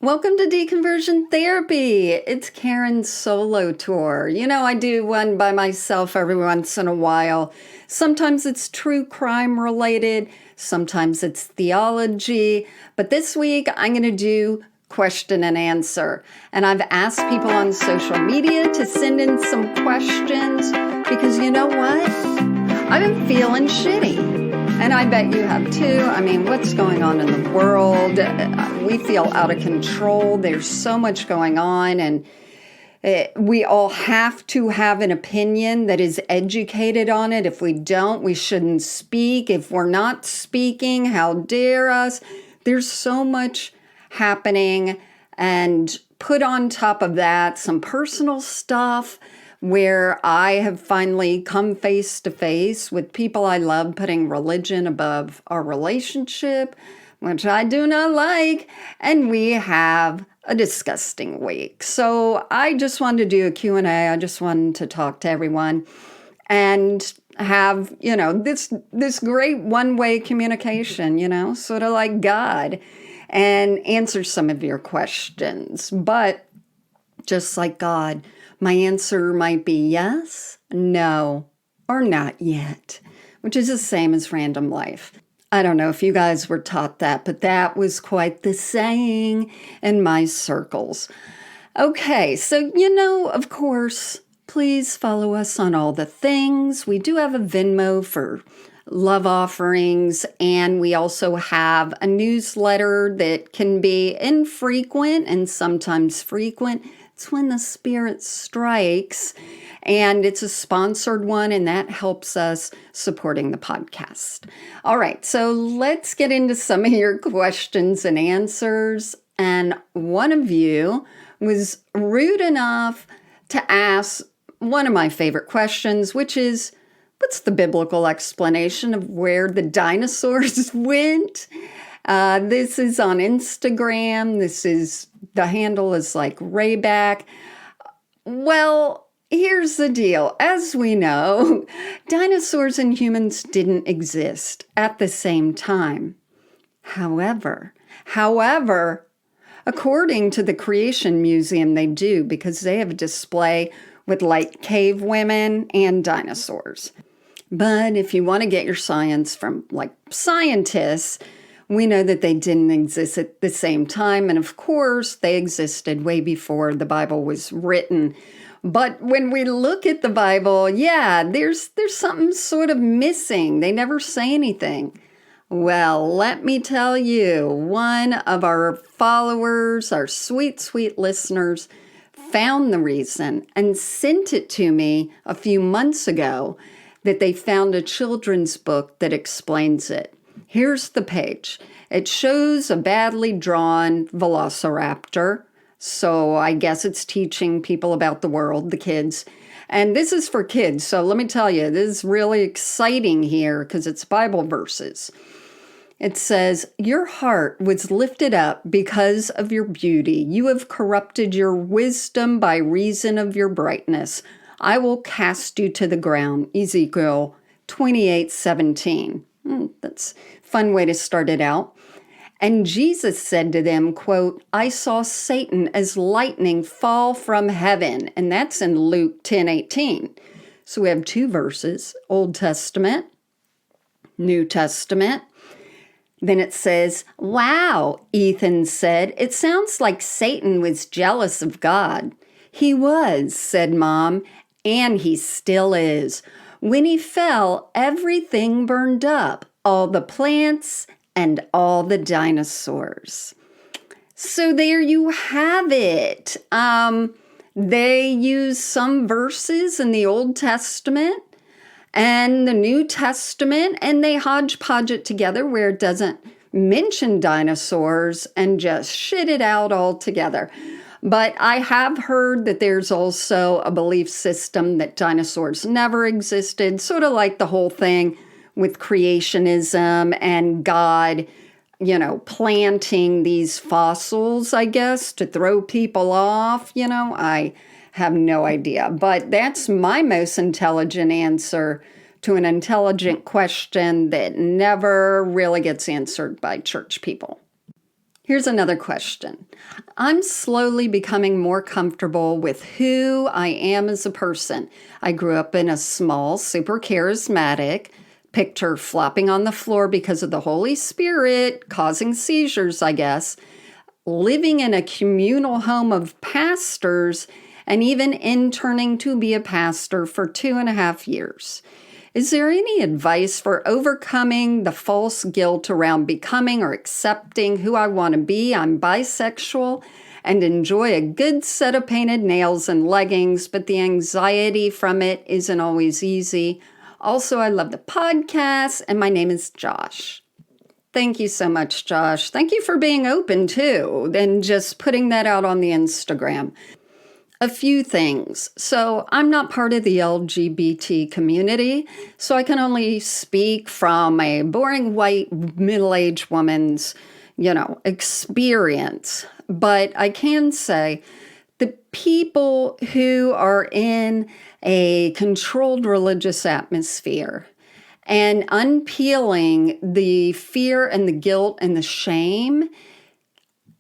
Welcome to Deconversion Therapy. It's Karen's solo tour. I do one by myself every once in a while. Sometimes it's true crime related, sometimes it's theology, but this week I'm going to do question and answer. And I've asked people on social media to send in some questions because you know what? I've been feeling shitty. And I bet you have too. I mean, what's going on in the world? We feel out of control. There's so much going on, and we all have to have an opinion that is educated on it. If we don't, we shouldn't speak. If we're not speaking, how dare us? There's so much happening, and put on top of that some personal stuff where I have finally come face to face with people I love putting religion above our relationship, which I do not like, and we have a disgusting week. So I just wanted to do a Q&A. I just wanted to talk to everyone and have, this great one-way communication, sort of like God, and answer some of your questions. But just like God, my answer might be yes, no, or not yet, which is the same as random life. I don't know if you guys were taught that, but that was quite the saying in my circles. Okay, so, of course, please follow us on all the things. We do have a Venmo for love offerings, and we also have a newsletter that can be infrequent and sometimes frequent. It's when the Spirit strikes, and it's a sponsored one, and that helps us supporting the podcast. All right, so let's get into some of your questions and answers. And one of you was rude enough to ask one of my favorite questions, which is, what's the biblical explanation of where the dinosaurs went? This is on Instagram. The handle is like Rayback. Well, here's the deal. As we know, dinosaurs and humans didn't exist at the same time. However, according to the Creation Museum, they do, because they have a display with like cave women and dinosaurs. But if you want to get your science from like scientists, we know that they didn't exist at the same time. And of course, they existed way before the Bible was written. But when we look at the Bible, there's something sort of missing. They never say anything. Well, let me tell you, one of our followers, our sweet, sweet listeners, found the reason and sent it to me a few months ago, that they found a children's book that explains it. Here's the page. It shows a badly drawn velociraptor. So I guess it's teaching people about the world, the kids. And this is for kids. So let me tell you, this is really exciting here because it's Bible verses. It says, "Your heart was lifted up because of your beauty. You have corrupted your wisdom by reason of your brightness. I will cast you to the ground." Ezekiel 28:17. That's a fun way to start it out. "And Jesus said to them, quote, I saw Satan as lightning fall from heaven." And that's in Luke 10:18. So we have two verses, Old Testament, New Testament. Then it says, "Wow," Ethan said, "it sounds like Satan was jealous of God." "He was," said Mom, "and he still is. When he fell, everything burned up, all the plants and all the dinosaurs." So there you have it. They use some verses in the Old Testament and the New Testament, and they hodgepodge it together where it doesn't mention dinosaurs and just shit it out altogether. But I have heard that there's also a belief system that dinosaurs never existed, sort of like the whole thing with creationism and God, planting these fossils, I guess, to throw people off. I have no idea. But that's my most intelligent answer to an intelligent question that never really gets answered by church people. Here's another question. I'm slowly becoming more comfortable with who I am as a person. I grew up in a small, super charismatic, picture flopping on the floor because of the Holy Spirit, causing seizures, I guess, living in a communal home of pastors, and even interning to be a pastor for 2.5 years. Is there any advice for overcoming the false guilt around becoming or accepting who I want to be? I'm bisexual and enjoy a good set of painted nails and leggings, but the anxiety from it isn't always easy. Also, I love the podcast, and my name is Josh. Thank you so much, Josh. Thank you for being open, too, and just putting that out on the Instagram. A few things. So I'm not part of the LGBT community, so I can only speak from a boring white middle-aged woman's, experience. But I can say the people who are in a controlled religious atmosphere and unpeeling the fear and the guilt and the shame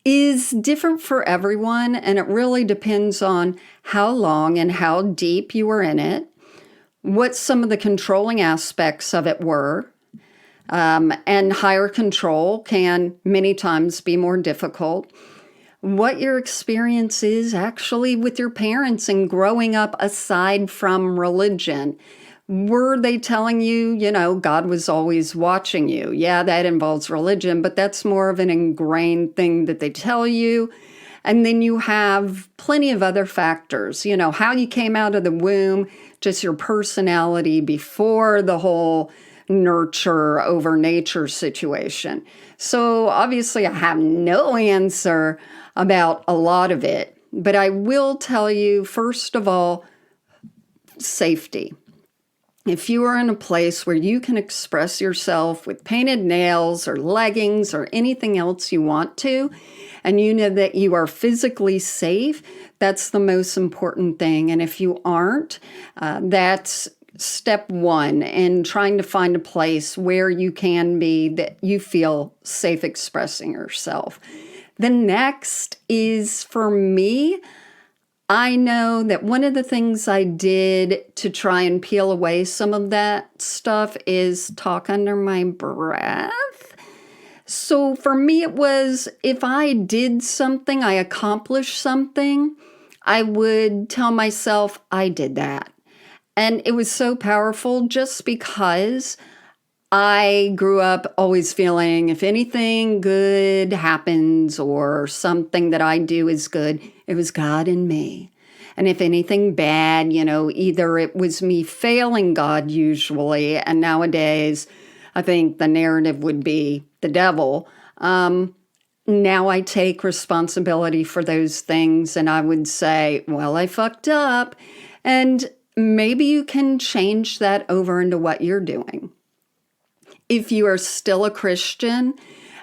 is different for everyone, and it really depends on how long and how deep you were in it, what some of the controlling aspects of it were, and higher control can many times be more difficult, what your experience is actually with your parents and growing up aside from religion. Were they telling you, God was always watching you? Yeah, that involves religion, but that's more of an ingrained thing that they tell you. And then you have plenty of other factors, how you came out of the womb, just your personality before the whole nurture over nature situation. So obviously I have no answer about a lot of it, but I will tell you, first of all, safety. If you are in a place where you can express yourself with painted nails or leggings or anything else you want to, and you know that you are physically safe, that's the most important thing. And if you aren't, that's step one in trying to find a place where you can be, that you feel safe expressing yourself. The next is, for me, I know that one of the things I did to try and peel away some of that stuff is talk under my breath. So for me, it was if I did something, I accomplished something, I would tell myself I did that. And it was so powerful just because I grew up always feeling if anything good happens or something that I do is good, it was God in me. And if anything bad, either it was me failing God usually, and nowadays I think the narrative would be the devil. Now I take responsibility for those things and I would say, well, I fucked up. And maybe you can change that over into what you're doing. If you are still a Christian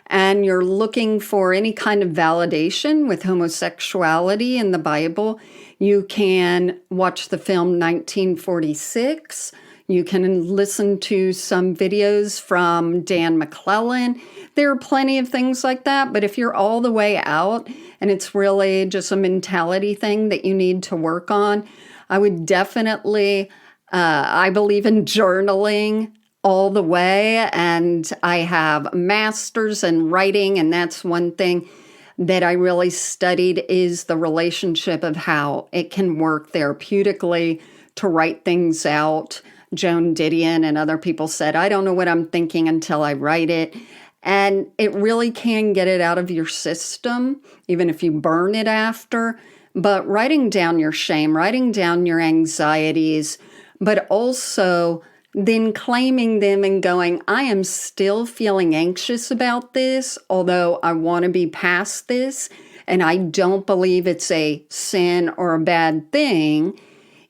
and you're looking for any kind of validation with homosexuality in the Bible, you can watch the film 1946. You can listen to some videos from Dan McClellan. There are plenty of things like that, but if you're all the way out and it's really just a mentality thing that you need to work on, I would definitely, I believe in journaling all the way, and I have a master's in writing, and that's one thing that I really studied is the relationship of how it can work therapeutically to write things out. Joan Didion and other people said, I don't know what I'm thinking until I write it. And it really can get it out of your system, even if you burn it after. But writing down your shame, writing down your anxieties, but also then claiming them and going, I am still feeling anxious about this, although I want to be past this, and I don't believe it's a sin or a bad thing.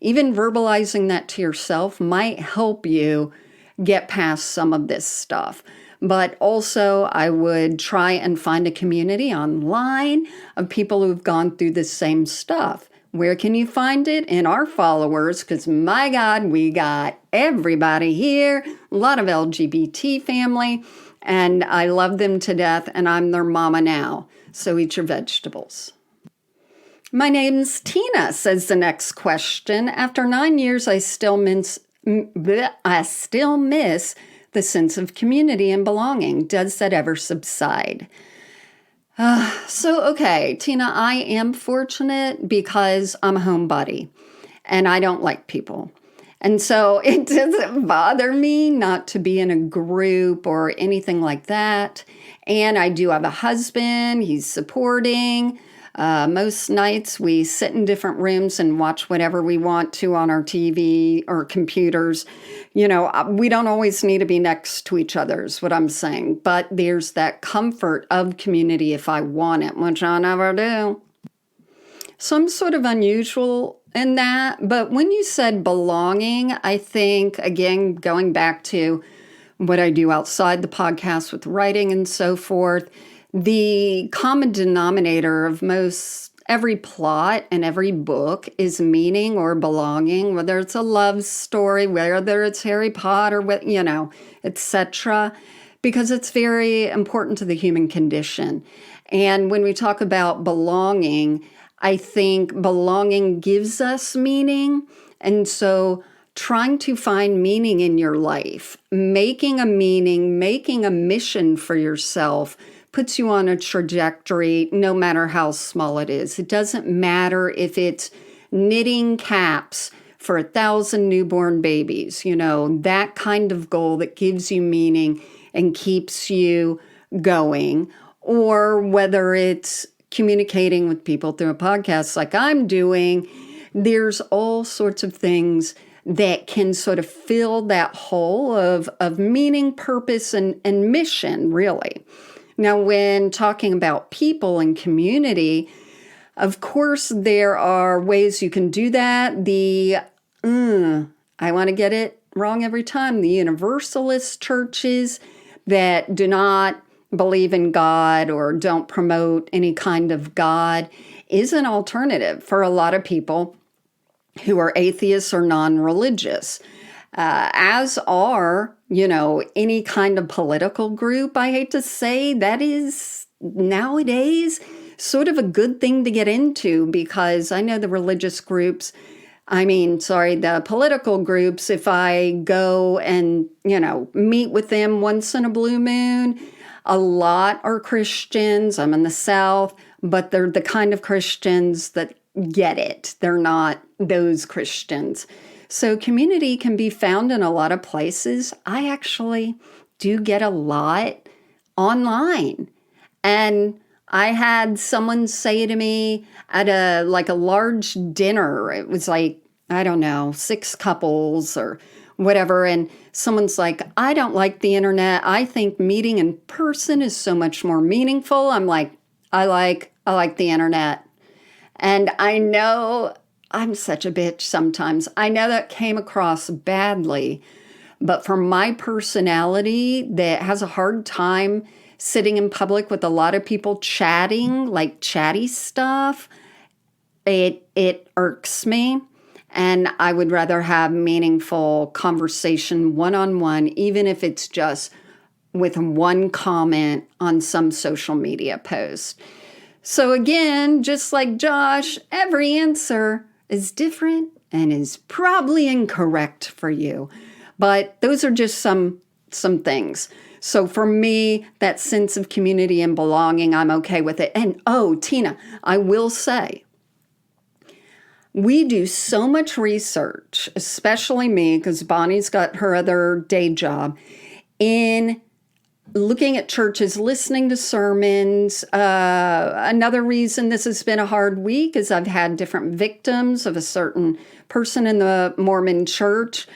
Even verbalizing that to yourself might help you get past some of this stuff. But also, I would try and find a community online of people who've gone through the same stuff. Where can you find it? In our followers, because my God, we got everybody here, a lot of LGBT family, and I love them to death, and I'm their mama now. So eat your vegetables. My name's Tina, says the next question. After 9 years, I still miss the sense of community and belonging. Does that ever subside? Okay, Tina, I am fortunate because I'm a homebody and I don't like people. And so it doesn't bother me not to be in a group or anything like that. And I do have a husband, he's supporting. Most nights we sit in different rooms and watch whatever we want to on our TV or computers. We don't always need to be next to each other is what I'm saying. But there's that comfort of community if I want it, which I never do. So I'm sort of unusual in that. But when you said belonging, I think, again, going back to what I do outside the podcast with writing and so forth, the common denominator of every plot and every book is meaning or belonging, whether it's a love story, whether it's Harry Potter, etc., because it's very important to the human condition. And when we talk about belonging, I think belonging gives us meaning. And so trying to find meaning in your life, making a meaning, making a mission for yourself puts you on a trajectory no matter how small it is. It doesn't matter if it's knitting caps for 1,000 newborn babies, that kind of goal that gives you meaning and keeps you going, or whether it's communicating with people through a podcast like I'm doing. There's all sorts of things that can sort of fill that hole of meaning, purpose, and mission, really. Now, when talking about people and community, of course, there are ways you can do that. I want to get it wrong every time. The Universalist churches that do not believe in God or don't promote any kind of God is an alternative for a lot of people who are atheists or non-religious. As are, any kind of political group, I hate to say, that is nowadays sort of a good thing to get into, because I know the religious groups, the political groups, if I go and, meet with them once in a blue moon, a lot are Christians. I'm in the South, but they're the kind of Christians that get it. They're not those Christians. So community can be found in a lot of places. I actually do get a lot online. And I had someone say to me at a large dinner, it was 6 couples or whatever. And someone's like, I don't like the internet. I think meeting in person is so much more meaningful. I'm like, I like the internet. And I know I'm such a bitch sometimes. I know that came across badly, but for my personality that has a hard time sitting in public with a lot of people chatting, like chatty stuff, it irks me. And I would rather have meaningful conversation one-on-one, even if it's just with one comment on some social media post. So again, just like Josh, every answer is different and is probably incorrect for you. But those are just some things. So for me, that sense of community and belonging, I'm okay with it. And Tina, I will say, we do so much research, especially me, because Bonnie's got her other day job, in looking at churches, listening to sermons. Another reason this has been a hard week is I've had different victims of a certain person in the Mormon church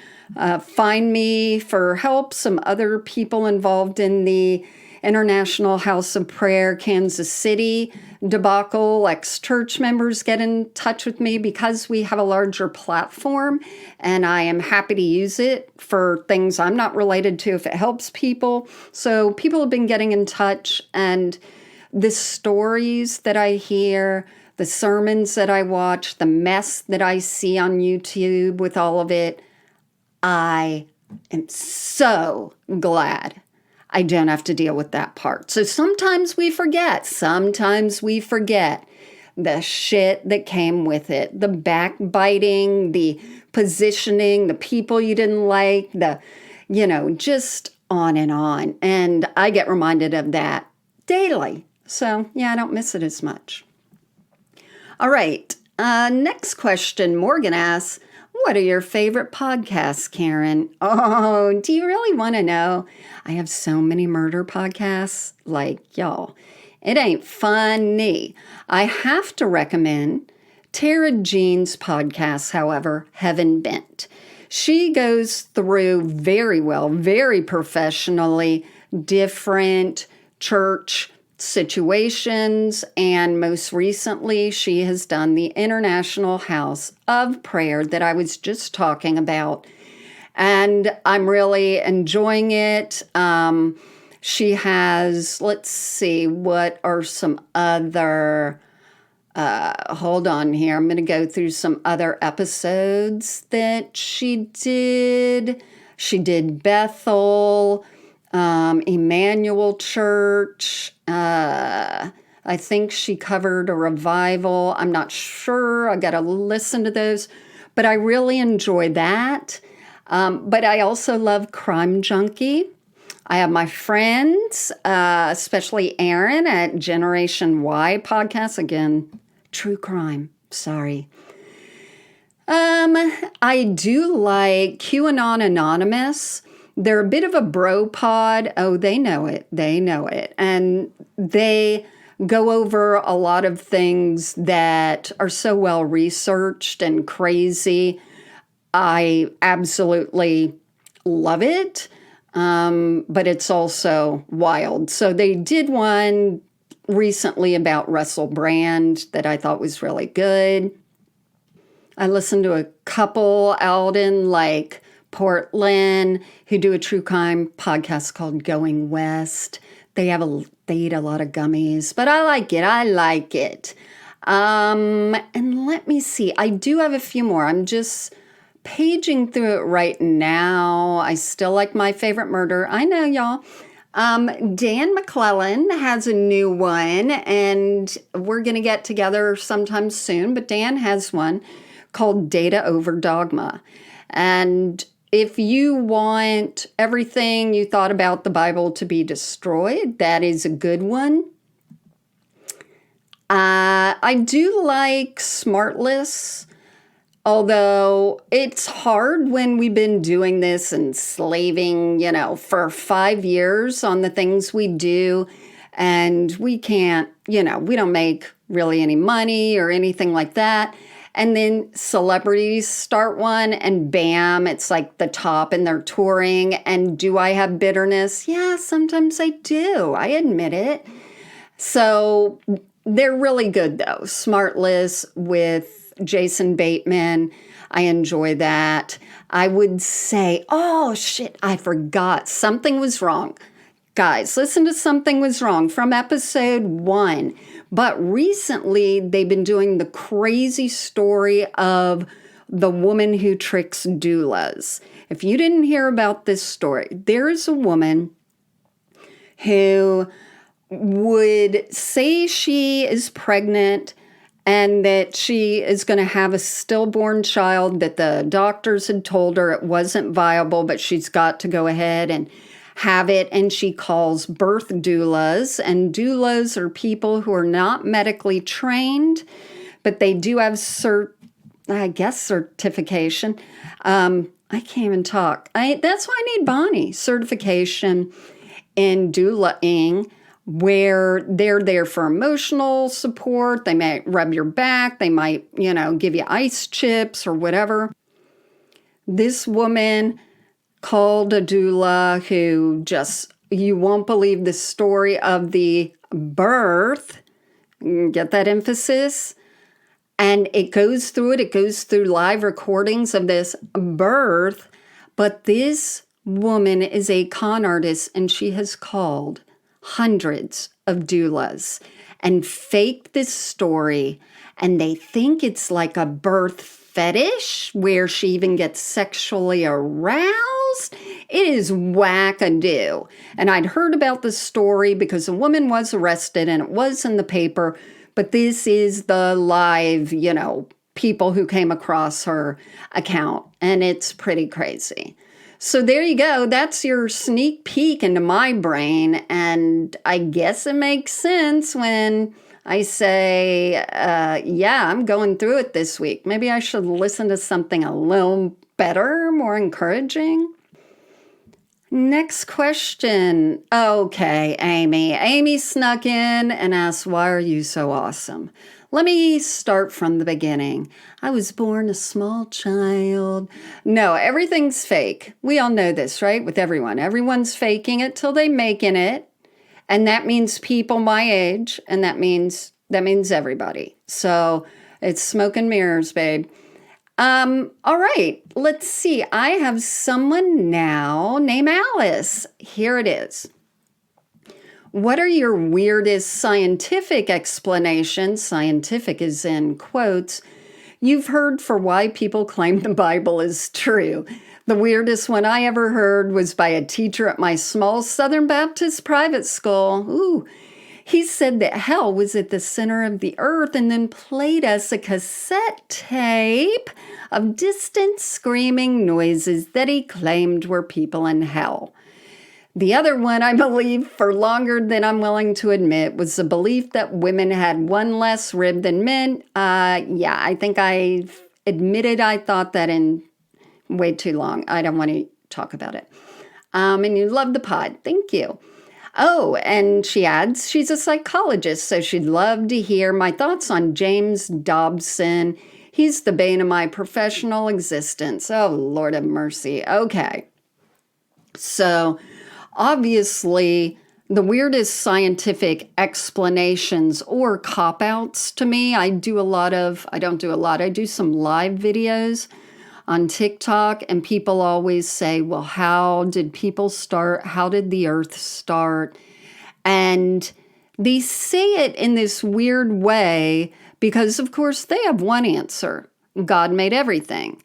find me for help. Some other people involved in the International House of Prayer, Kansas City debacle, ex-church members get in touch with me because we have a larger platform, and I am happy to use it for things I'm not related to if it helps people. So people have been getting in touch, and the stories that I hear, the sermons that I watch, the mess that I see on YouTube with all of it, I am so glad. I don't have to deal with that part. So sometimes we forget. Sometimes we forget the shit that came with it. The backbiting, the positioning, the people you didn't like, just on and on. And I get reminded of that daily. So yeah, I don't miss it as much. All right. Next question. Morgan asks, what are your favorite podcasts, Karen? Oh, do you really want to know? I have so many murder podcasts. Like, y'all, it ain't funny. I have to recommend Tara Jean's podcast, however, Heaven Bent. She goes through very well, very professionally, different church situations, and most recently she has done the International House of Prayer that I was just talking about, and I'm really enjoying it. She has, let's see, what are some other, hold on here, I'm going to go through some other episodes that she did. She did Bethel, Emmanuel Church. I think she covered a revival. I'm not sure. I got to listen to those. But I really enjoy that. But I also love Crime Junkie. I have my friends, especially Aaron at Generation Y podcast. Again, true crime. Sorry. I do like QAnon Anonymous. They're a bit of a bro pod. Oh, they know it. They know it. And they go over a lot of things that are so well researched and crazy. I absolutely love it. But it's also wild. So they did one recently about Russell Brand that I thought was really good. I listened to a couple out in Portland who do a true crime podcast called Going West. They eat a lot of gummies, but I like it. And let me see. I do have a few more. I'm just paging through it right now. I still like My Favorite Murder. I know, y'all. Dan McClellan has a new one, and we're going to get together sometime soon, but Dan has one called Data Over Dogma. And if you want everything you thought about the Bible to be destroyed, that is a good one. I do like Smartless, although it's hard when we've been doing this and slaving, for 5 years on the things we do, and we can't, we don't make really any money or anything like that. And then celebrities start one and bam, it's like the top and they're touring. And do I have bitterness? Yeah, sometimes I do. I admit it. So they're really good though. Smartless with Jason Bateman. I enjoy that. I would say, oh shit, I forgot. Something Was Wrong. Guys, listen to Something Was Wrong from episode 1. But recently, they've been doing the crazy story of the woman who tricks doulas. If you didn't hear about this story, there is a woman who would say she is pregnant and that she is going to have a stillborn child, that the doctors had told her it wasn't viable, but she's got to go ahead and have it. And she calls birth doulas, and doulas are people who are not medically trained, but they do have certification. I can't even talk. That's why I need Bonnie, certification in doulaing, where they're there for emotional support. They might rub your back. They might, give you ice chips or whatever. This woman called a doula who you won't believe the story of the birth. Get that emphasis? And it goes through live recordings of this birth. But this woman is a con artist, and she has called hundreds of doulas and faked this story. And they think it's like a birth fetish where she even gets sexually aroused. It is wackadoo. And I'd heard about the story because a woman was arrested and it was in the paper, but this is the live, people who came across her account, and it's pretty crazy. So there you go. That's your sneak peek into my brain, and I guess it makes sense when I say, yeah, I'm going through it this week. Maybe I should listen to something a little better, more encouraging. Next question. Okay, Amy. Amy snuck in and asked, why are you so awesome? Let me start from the beginning. I was born a small child. No, everything's fake. We all know this, right? With everyone. Everyone's faking it till they making it. And that means people my age, and that means everybody. So it's smoke and mirrors, babe. All right, let's see. I have someone now named Alice. Here it is. What are your weirdest scientific explanations? Scientific is in quotes. You've heard for why people claim the Bible is true. The weirdest one I ever heard was by a teacher at my small Southern Baptist private school. Ooh. He said that hell was at the center of the earth and then played us a cassette tape of distant screaming noises that he claimed were people in hell. The other one, I believe, for longer than I'm willing to admit, was the belief that women had one less rib than men. Yeah, I think I've admitted I thought that in way too long. I don't want to talk about it. And you love the pod. Thank you. Oh, and she adds, she's a psychologist, so she'd love to hear my thoughts on James Dobson. He's the bane of my professional existence. Oh, Lord have mercy. Okay. So, obviously, the weirdest scientific explanations or cop-outs to me, I do some live videos on TikTok, and people always say, well, how did people start? How did the earth start? And they say it in this weird way because, of course, they have one answer. God made everything.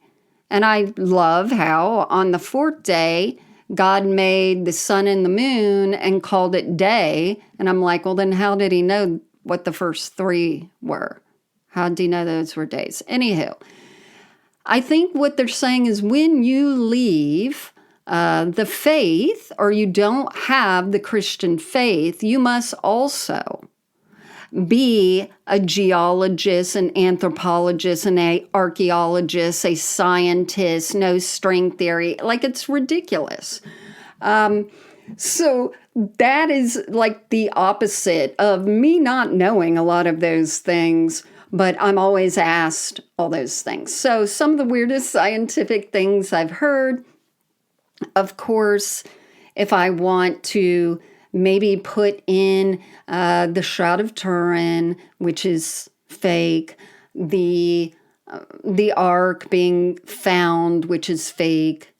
And I love how on the fourth day, God made the sun and the moon and called it day. And I'm like, well, then how did he know what the first three were? How did he know those were days? Anywho, I think what they're saying is when you leave the faith or you don't have the Christian faith, you must also be a geologist, an anthropologist, an archaeologist, a scientist, no string theory. Like, it's ridiculous. So that is like the opposite of me not knowing a lot of those things, but I'm always asked all those things. So some of the weirdest scientific things I've heard, of course, if I want to maybe put in the Shroud of Turin, which is fake, the Ark being found, which is fake.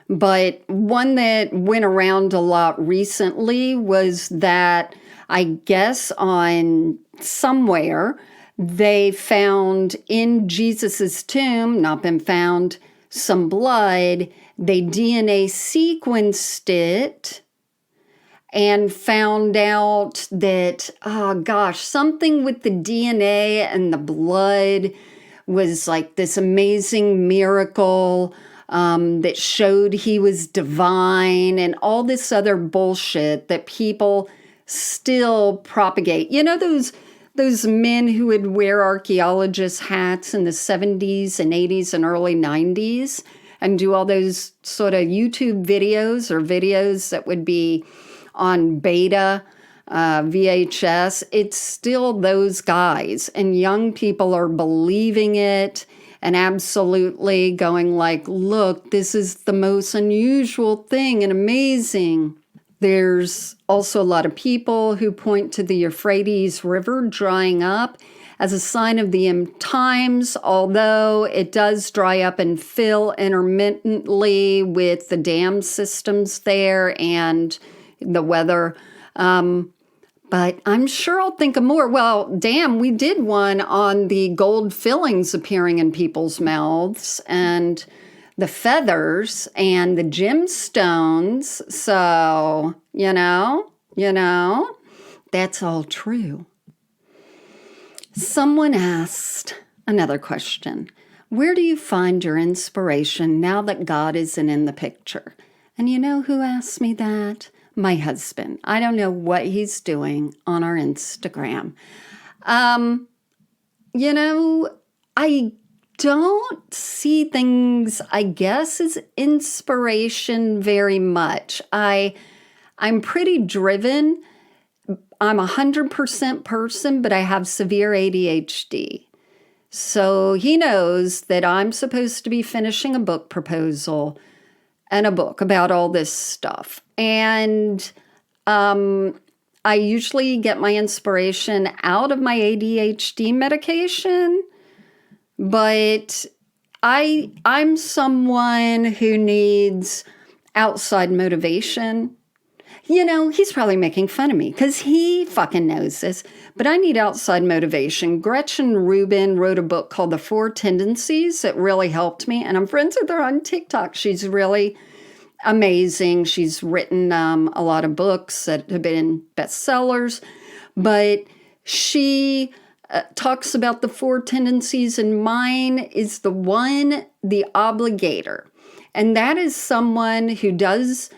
But one that went around a lot recently was that I guess on somewhere they found in Jesus's tomb, not been found, some blood. They DNA sequenced it and found out that, something with the DNA and the blood was like this amazing miracle that showed he was divine and all this other bullshit that people still propagate. You know, those men who would wear archaeologist hats in the 70s and 80s and early 90s and do all those sort of YouTube videos or videos that would be on beta, VHS. It's still those guys. And young people are believing it and absolutely going like, look, this is the most unusual thing and amazing. There's also a lot of people who point to the Euphrates River drying up as a sign of the end times, although it does dry up and fill intermittently with the dam systems there and the weather. But I'm sure I'll think of more. Well, damn, we did one on the gold fillings appearing in people's mouths, and the feathers and the gemstones. So, that's all true. Someone asked another question. Where do you find your inspiration now that God isn't in the picture? And you know who asked me that? My husband. I don't know what he's doing on our Instagram. I don't see things, I guess, as inspiration very much. I'm pretty driven. I'm 100% person, but I have severe ADHD. So he knows that I'm supposed to be finishing a book proposal and a book about all this stuff. And I usually get my inspiration out of my ADHD medication, but I'm someone who needs outside motivation. He's probably making fun of me because he fucking knows this, but I need outside motivation. Gretchen Rubin wrote a book called The Four Tendencies that really helped me, and I'm friends with her on TikTok. She's really amazing. She's written a lot of books that have been bestsellers, but she talks about the four tendencies, and mine is the obligator. And that is someone who does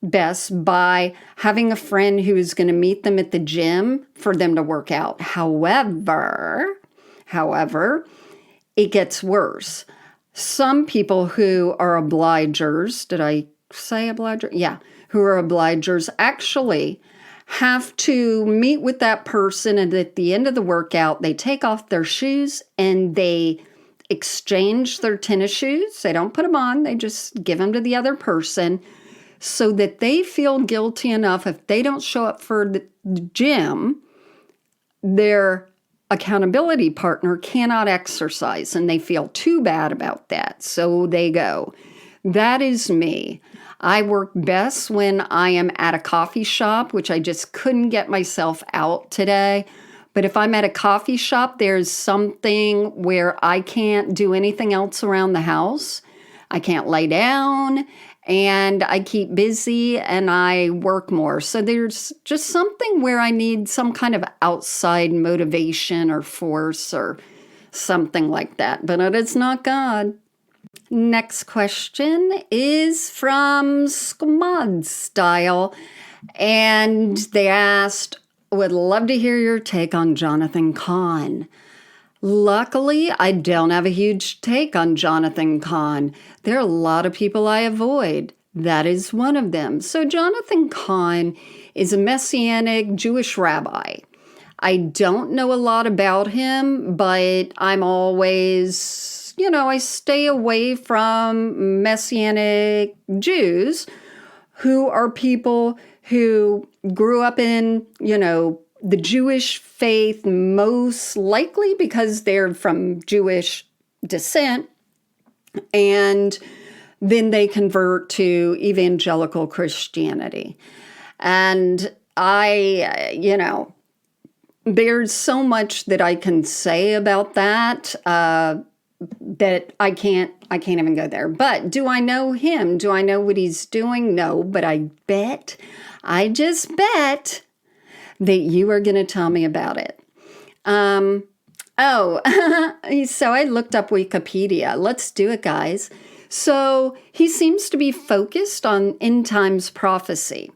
best by having a friend who is going to meet them at the gym for them to work out. However, it gets worse. Some people who are obligers, did I say obliger? Yeah, who are obligers actually have to meet with that person, and at the end of the workout, they take off their shoes and they exchange their tennis shoes. They don't put them on. They just give them to the other person so that they feel guilty enough if they don't show up for the gym, their accountability partner cannot exercise, and they feel too bad about that. So they go. That is me. I work best when I am at a coffee shop, which I just couldn't get myself out today. But if I'm at a coffee shop, there's something where I can't do anything else around the house. I can't lay down, and I keep busy and I work more. So there's just something where I need some kind of outside motivation or force or something like that. But it's not God. Next question is from Squad Style, and they asked, would love to hear your take on Jonathan Cahn. Luckily, I don't have a huge take on Jonathan Cahn. There are a lot of people I avoid. That is one of them. So Jonathan Cahn is a Messianic Jewish rabbi. I don't know a lot about him, but I'm always, I stay away from Messianic Jews who are people who grew up in, the Jewish faith, most likely because they're from Jewish descent, and then they convert to Evangelical Christianity. And there's so much that I can say about that, that I can't even go there. But do I know him? Do I know what he's doing? No, but I just bet that you are going to tell me about it. So I looked up Wikipedia. Let's do it, guys. So he seems to be focused on end times prophecy.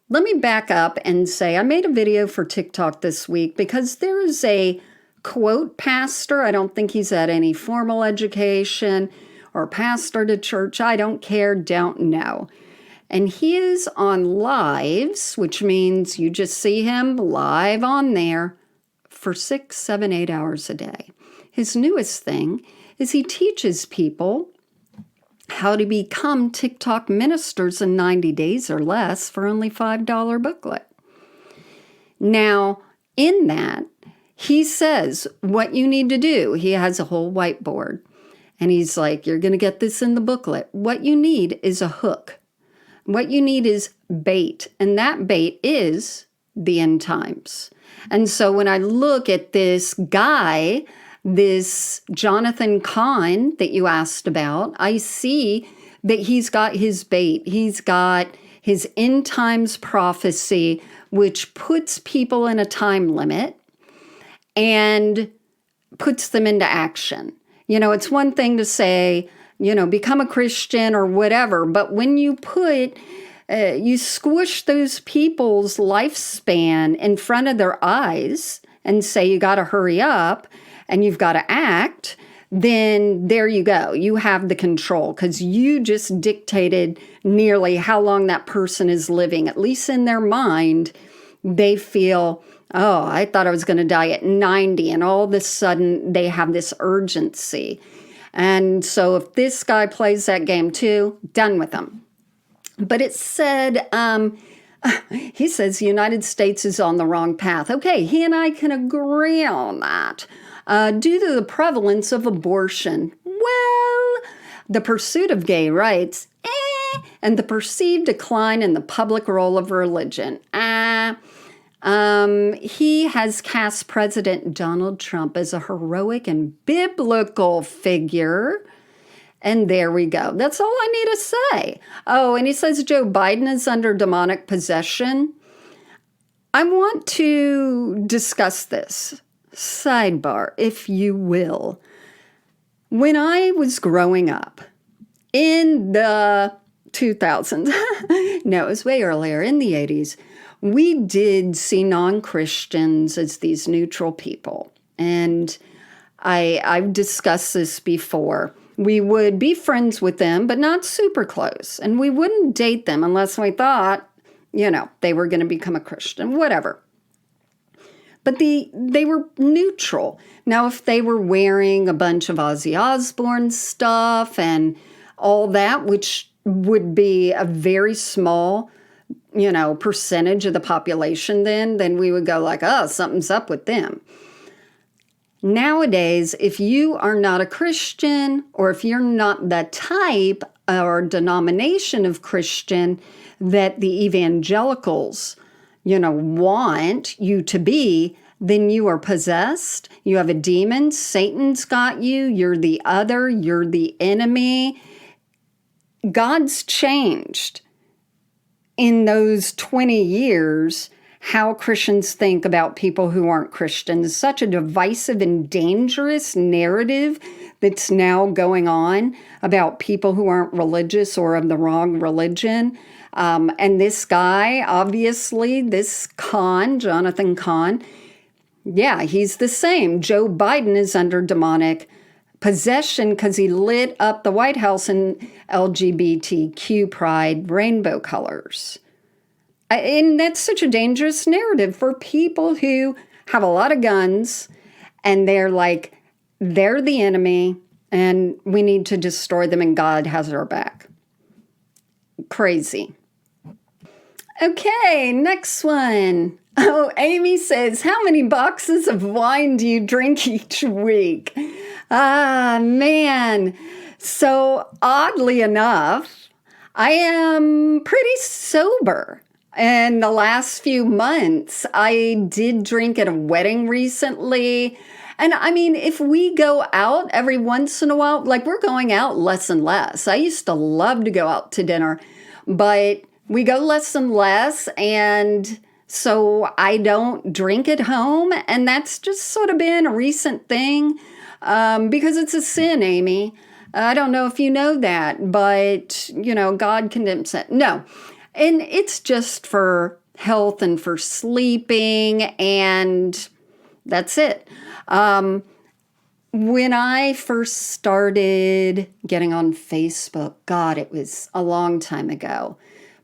Let me back up and say I made a video for TikTok this week because there is a quote pastor. I don't think he's had any formal education or pastor to church. I don't care, don't know. And he is on lives, which means you just see him live on there for 6, 7, 8 hours a day. His newest thing is he teaches people how to become TikTok ministers in 90 days or less for only $5 booklet. Now, in that, he says what you need to do. He has a whole whiteboard. And he's like, you're going to get this in the booklet. What you need is a hook. What you need is bait. And that bait is the end times. And so when I look at this guy this Jonathan Cahn that you asked about, I see that he's got his bait. He's got his end times prophecy, which puts people in a time limit and puts them into action. It's one thing to say, become a Christian or whatever, but when you you squish those people's lifespan in front of their eyes and say, you got to hurry up and you've got to act, then there you go. You have the control because you just dictated nearly how long that person is living. At least in their mind, they feel, oh, I thought I was going to die at 90. And all of a sudden, they have this urgency. And so if this guy plays that game too, done with him. But it said, he says the United States is on the wrong path. Okay, he and I can agree on that. Due to the prevalence of abortion, well, the pursuit of gay rights, and the perceived decline in the public role of religion, he has cast President Donald Trump as a heroic and biblical figure. And there we go. That's all I need to say. Oh, and he says Joe Biden is under demonic possession. I want to discuss this. Sidebar, if you will. When I was growing up in the 2000s, no, it was way earlier, in the 80s, we did see non-Christians as these neutral people. And I've discussed this before. We would be friends with them, but not super close. And we wouldn't date them unless we thought, they were going to become a Christian, whatever. But they were neutral. Now, if they were wearing a bunch of Ozzy Osbourne stuff and all that, which would be a very small, percentage of the population then we would go like, oh, something's up with them. Nowadays, if you are not a Christian or if you're not the type or denomination of Christian that the evangelicals want you to be, then you are possessed. You have a demon. Satan's got you. You're the other. You're the enemy. God's changed in those 20 years how Christians think about people who aren't Christians. Such a divisive and dangerous narrative that's now going on about people who aren't religious or of the wrong religion. And this guy, obviously, this Jonathan Cahn, yeah, he's the same. Joe Biden is under demonic possession because he lit up the White House in LGBTQ pride rainbow colors. And that's such a dangerous narrative for people who have a lot of guns and they're the enemy and we need to destroy them and God has our back. Crazy. Okay, next one. Oh, Amy says, how many boxes of wine do you drink each week? Ah, man. So oddly enough, I am pretty sober. In the last few months, I did drink at a wedding recently. And I mean, if we go out every once in a while, we're going out less and less. I used to love to go out to dinner, but we go less and less. And so I don't drink at home. And that's just sort of been a recent thing because it's a sin, Amy. I don't know if you know that, but, God condemns it. No. And it's just for health and for sleeping, and that's it. When I first started getting on Facebook, God, it was a long time ago,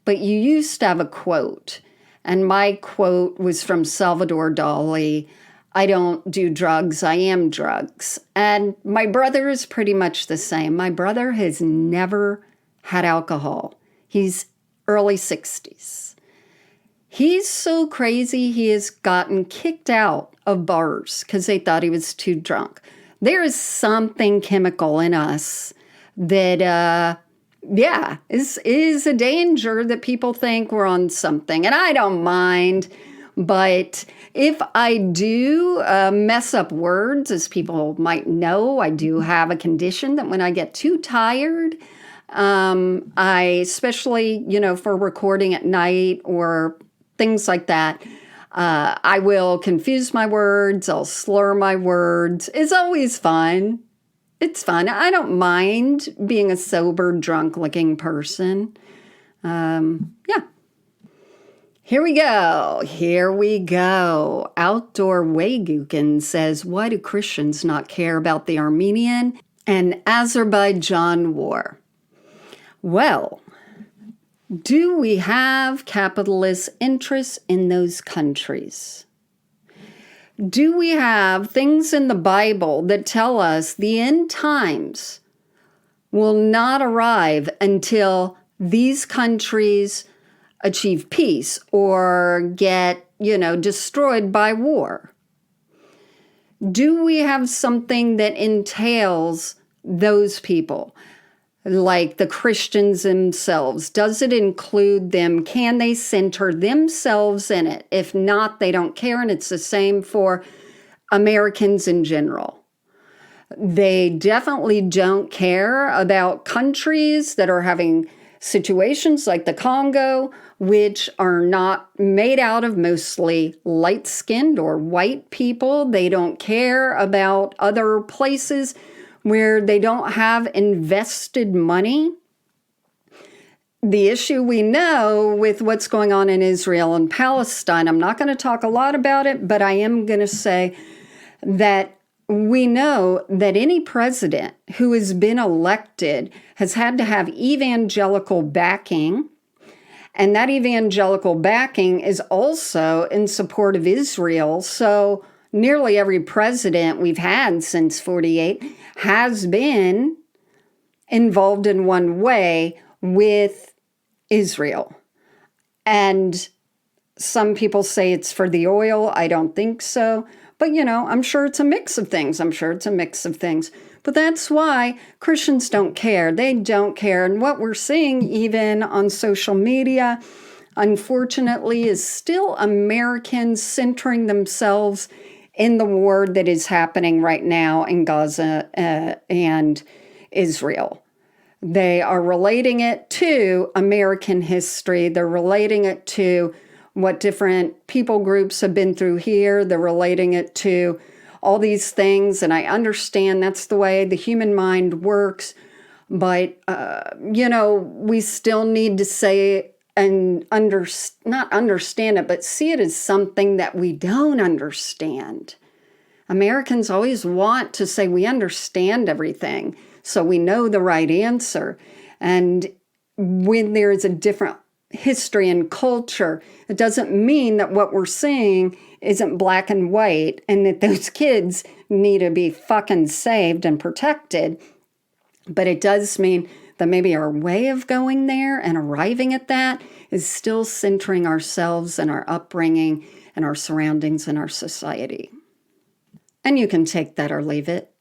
but you used to have a quote, and my quote was from Salvador Dali, I don't do drugs, I am drugs. And my brother is pretty much the same. My brother has never had alcohol. He's early 60s. He's so crazy, he has gotten kicked out of bars because they thought he was too drunk. There is something chemical in us that, is a danger that people think we're on something. And I don't mind But if I do mess up words, as people might know, I do have a condition that when I get too tired, I, especially, for recording at night or things like that, I will confuse my words. I'll slur my words. It's always fun. It's fun. I don't mind being a sober, drunk-looking person. Yeah. Here we go. Outdoor Waygukin says, why do Christians not care about the Armenian and Azerbaijan war? Well, do we have capitalist interests in those countries? Do we have things in the Bible that tell us the end times will not arrive until these countries achieve peace or get, destroyed by war? Do we have something that entails those people? Like the Christians themselves? Does it include them? Can they center themselves in it? If not, they don't care, and it's the same for Americans in general. They definitely don't care about countries that are having situations like the Congo, which are not made out of mostly light-skinned or white people. They don't care about other places where they don't have invested money. The issue we know with what's going on in Israel and Palestine, I'm not going to talk a lot about it, but I am going to say that we know that any president who has been elected has had to have evangelical backing, and that evangelical backing is also in support of Israel. So nearly every president we've had since 48 has been involved in one way with Israel. And some people say it's for the oil. I don't think so. But, I'm sure it's a mix of things. But that's why Christians don't care. They don't care. And what we're seeing even on social media, unfortunately, is still Americans centering themselves in the war that is happening right now in Gaza and Israel. They are relating it to American history. They're relating it to what different people groups have been through here. They're relating it to all these things. And I understand that's the way the human mind works. But, we still need to say and not understand it, but see it as something that we don't understand. Americans always want to say we understand everything, so we know the right answer. And when there is a different history and culture, it doesn't mean that what we're seeing isn't black and white and that those kids need to be fucking saved and protected. But it does mean that maybe our way of going there and arriving at that is still centering ourselves and our upbringing and our surroundings and our society. And you can take that or leave it.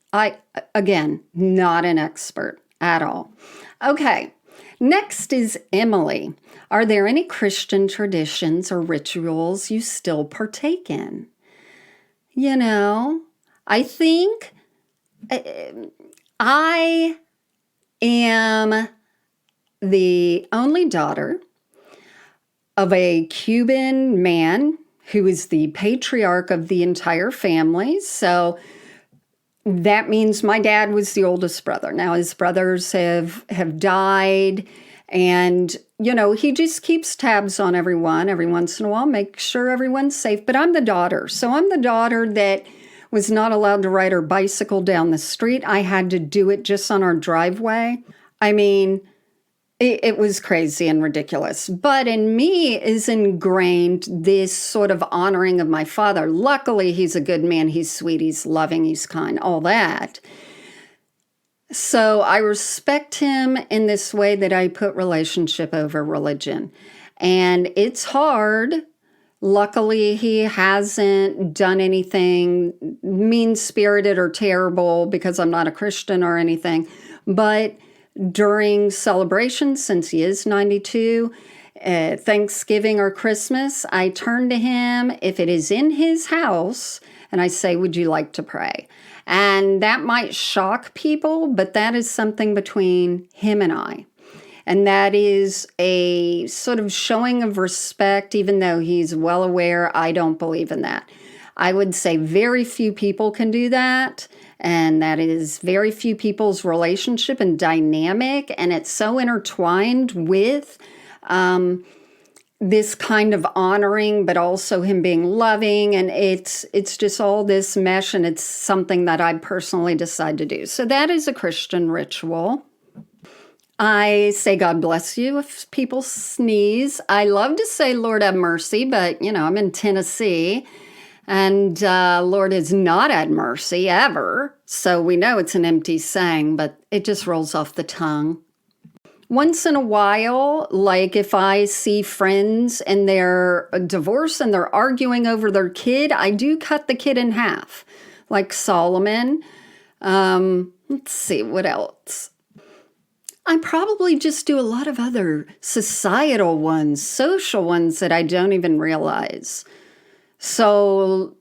Again, not an expert at all. Okay, next is Emily. Are there any Christian traditions or rituals you still partake in? I think I am the only daughter of a Cuban man who is the patriarch of the entire family. So that means my dad was the oldest brother. Now his brothers have died, and he just keeps tabs on everyone every once in a while, make sure everyone's safe. But I'm the daughter. So I'm the daughter that was not allowed to ride her bicycle down the street. I had to do it just on our driveway. I mean, it was crazy and ridiculous. But in me is ingrained this sort of honoring of my father. Luckily, he's a good man. He's sweet. He's loving. He's kind. All that. So I respect him in this way that I put relationship over religion. And it's hard. Luckily, he hasn't done anything mean-spirited or terrible because I'm not a Christian or anything. But during celebrations, since he is 92, Thanksgiving or Christmas, I turn to him if it is in his house and I say, would you like to pray? And that might shock people, but that is something between him and I. And that is a sort of showing of respect, even though he's well aware I don't believe in that. I would say very few people can do that. And that is very few people's relationship and dynamic. And it's so intertwined with this kind of honoring, but also him being loving. And it's just all this mesh, and it's something that I personally decide to do. So that is a Christian ritual. I say, God bless you if people sneeze. I love to say, Lord have mercy, but, I'm in Tennessee, and Lord has not had mercy ever. So we know it's an empty saying, but it just rolls off the tongue. Once in a while, like if I see friends and they're divorced and they're arguing over their kid, I do cut the kid in half, like Solomon. Let's see, what else? I probably just do a lot of other societal ones, social ones that I don't even realize. So,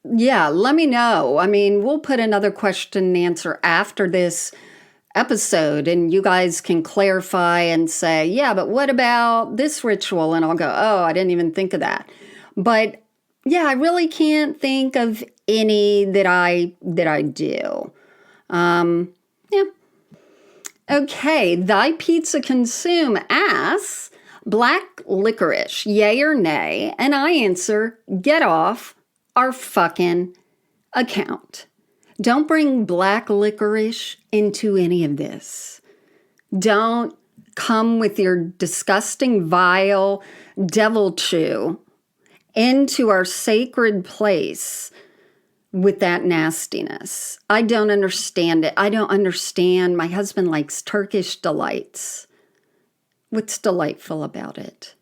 yeah, let me know. I mean, we'll put another question and answer after this episode, and you guys can clarify and say, yeah, but what about this ritual? And I'll go, oh, I didn't even think of that. But yeah, I really can't think of any that I do. Yeah. Okay, thy pizza consume asks, black licorice, yay or nay? And I answer, get off our fucking account. Don't bring black licorice into any of this. Don't come with your disgusting, vile devil chew into our sacred place with that nastiness. I don't understand it. I don't understand. My husband likes Turkish delights. What's delightful about it?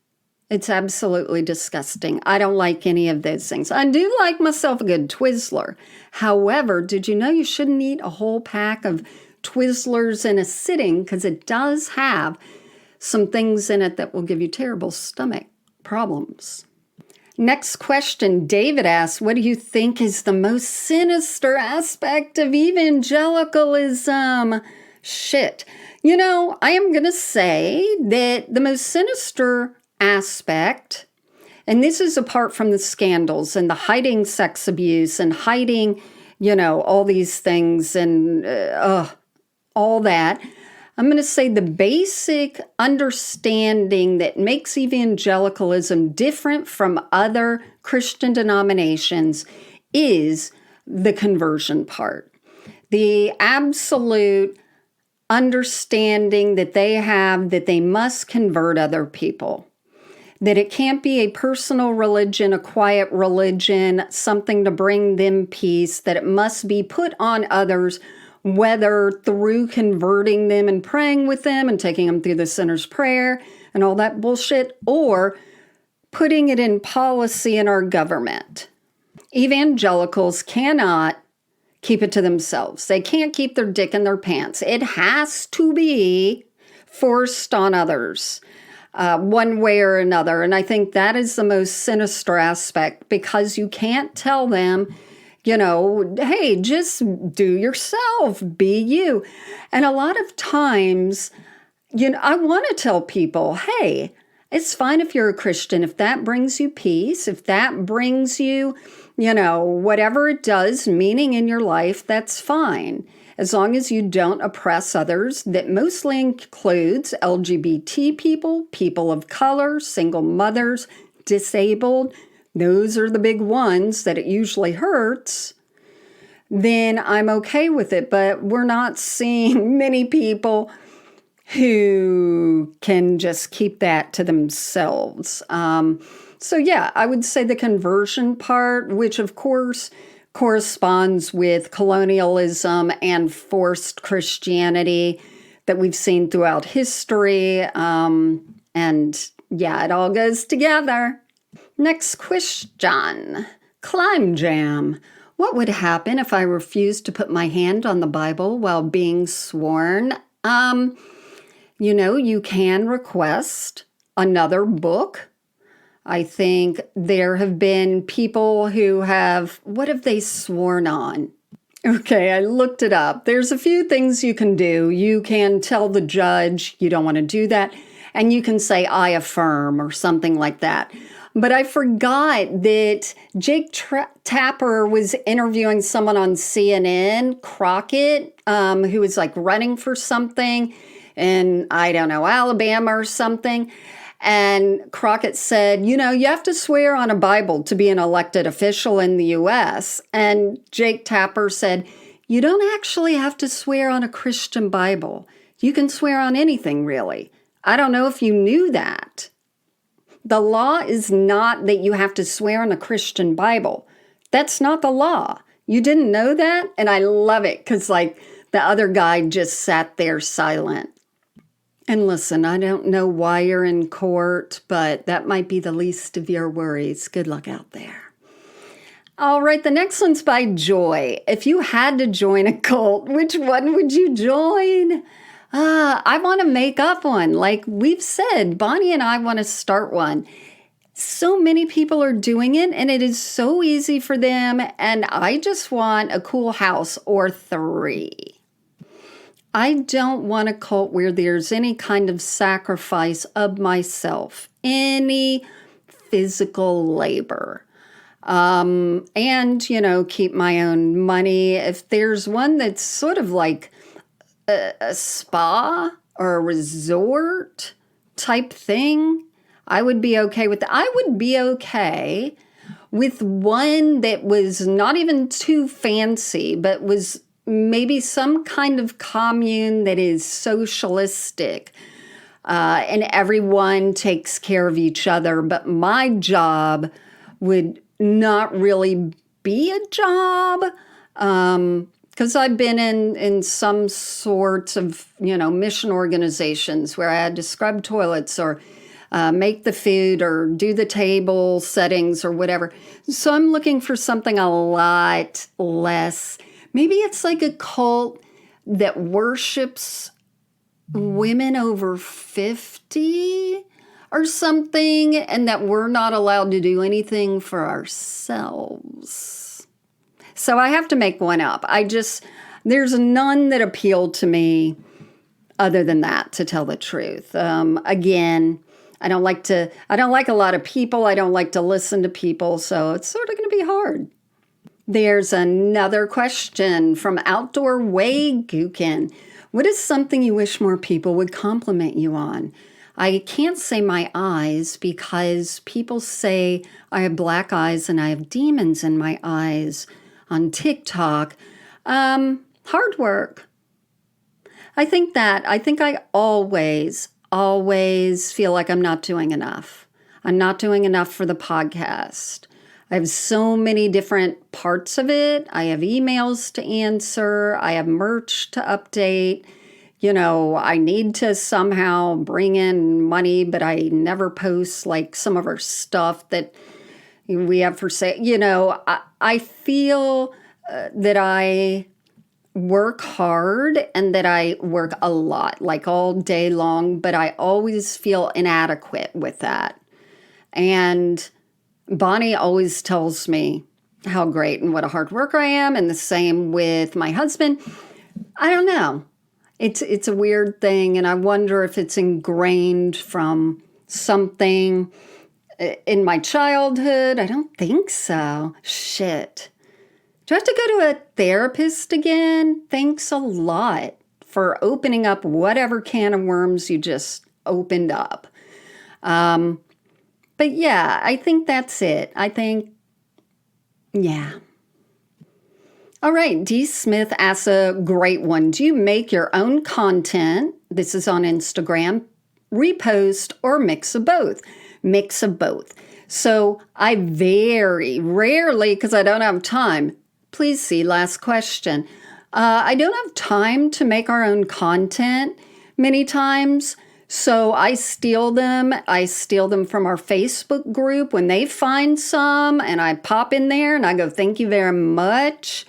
It's absolutely disgusting. I don't like any of those things. I do like myself a good Twizzler. However, did you know you shouldn't eat a whole pack of Twizzlers in a sitting, because it does have some things in it that will give you terrible stomach problems. Next question, David asks, what do you think is the most sinister aspect of evangelicalism? Shit. I am going to say that the most sinister aspect, and this is apart from the scandals and the hiding sex abuse and hiding, all these things and all that. I'm going to say the basic understanding that makes evangelicalism different from other Christian denominations is the conversion part. The absolute understanding that they have that they must convert other people. That it can't be a personal religion, a quiet religion, something to bring them peace, that it must be put on others, whether through converting them and praying with them and taking them through the sinner's prayer and all that bullshit, or putting it in policy in our government. Evangelicals cannot keep it to themselves. They can't keep their dick in their pants. It has to be forced on others, one way or another. And I think that is the most sinister aspect, because you can't tell them, hey, just do yourself, be you. And a lot of times, I want to tell people, hey, it's fine if you're a Christian, if that brings you peace, if that brings you, whatever it does, meaning in your life, that's fine. As long as you don't oppress others, that mostly includes LGBT people, people of color, single mothers, disabled. Those are the big ones that it usually hurts. Then I'm okay with it. But we're not seeing many people who can just keep that to themselves. So yeah, I would say the conversion part, which of course corresponds with colonialism and forced Christianity that we've seen throughout history. And yeah, it all goes together. Next question. Climb Jam. What would happen if I refused to put my hand on the Bible while being sworn? You can request another book. I think there have been people who have, what have they sworn on? Okay, I looked it up. There's a few things you can do. You can tell the judge you don't want to do that, and you can say, I affirm, or something like that. But I forgot that Jake Tapper was interviewing someone on CNN, Crockett, who was like running for something in, I don't know, Alabama or something. And Crockett said, you have to swear on a Bible to be an elected official in the U.S. And Jake Tapper said, you don't actually have to swear on a Christian Bible. You can swear on anything, really. I don't know if you knew that. The law is not that you have to swear on a Christian Bible. That's not the law. You didn't know that? And I love it because, the other guy just sat there silent. And listen, I don't know why you're in court, but that might be the least of your worries. Good luck out there. All right, the next one's by Joy. If you had to join a cult, which one would you join? I want to make up one. Like we've said, Bonnie and I want to start one. So many people are doing it, and it is so easy for them, and I just want a cool house or 3. I don't want a cult where there's any kind of sacrifice of myself, any physical labor, and, keep my own money. If there's one that's sort of like a spa or a resort type thing, I would be okay with that. I would be okay with one that was not even too fancy, but was maybe some kind of commune that is socialistic, and everyone takes care of each other. But my job would not really be a job, because I've been in some sorts of, mission organizations where I had to scrub toilets or make the food or do the table settings or whatever. So I'm looking for something a lot less. Maybe it's like a cult that worships women over 50 or something, and that we're not allowed to do anything for ourselves. So I have to make one up. There's none that appeal to me other than that, to tell the truth. Again, I don't like a lot of people. I don't like to listen to people, so it's sort of going to be hard. There's another question from Outdoor Way Gookin. What is something you wish more people would compliment you on? I can't say my eyes because people say I have black eyes and I have demons in my eyes on TikTok. Hard work. I think I always feel like I'm not doing enough. I'm not doing enough for the podcast. I have so many different parts of it. I have emails to answer. I have merch to update. I need to somehow bring in money, but I never post like some of our stuff that we have for sale. I feel that I work hard and that I work a lot, like all day long, but I always feel inadequate with that. And Bonnie always tells me how great and what a hard worker I am, and the same with my husband. I don't know. It's a weird thing, and I wonder if it's ingrained from something in my childhood. I don't think so. Shit. Do I have to go to a therapist again? Thanks a lot for opening up whatever can of worms you just opened up. But yeah, I think that's it. Yeah. All right, D. Smith asks a great one. Do you make your own content? This is on Instagram. Repost or mix of both? Mix of both. So I very rarely, because I don't have time. Please see last question. I don't have time to make our own content many times. So I steal them. I steal them from our Facebook group when they find some, and I pop in there and I go, thank you very much.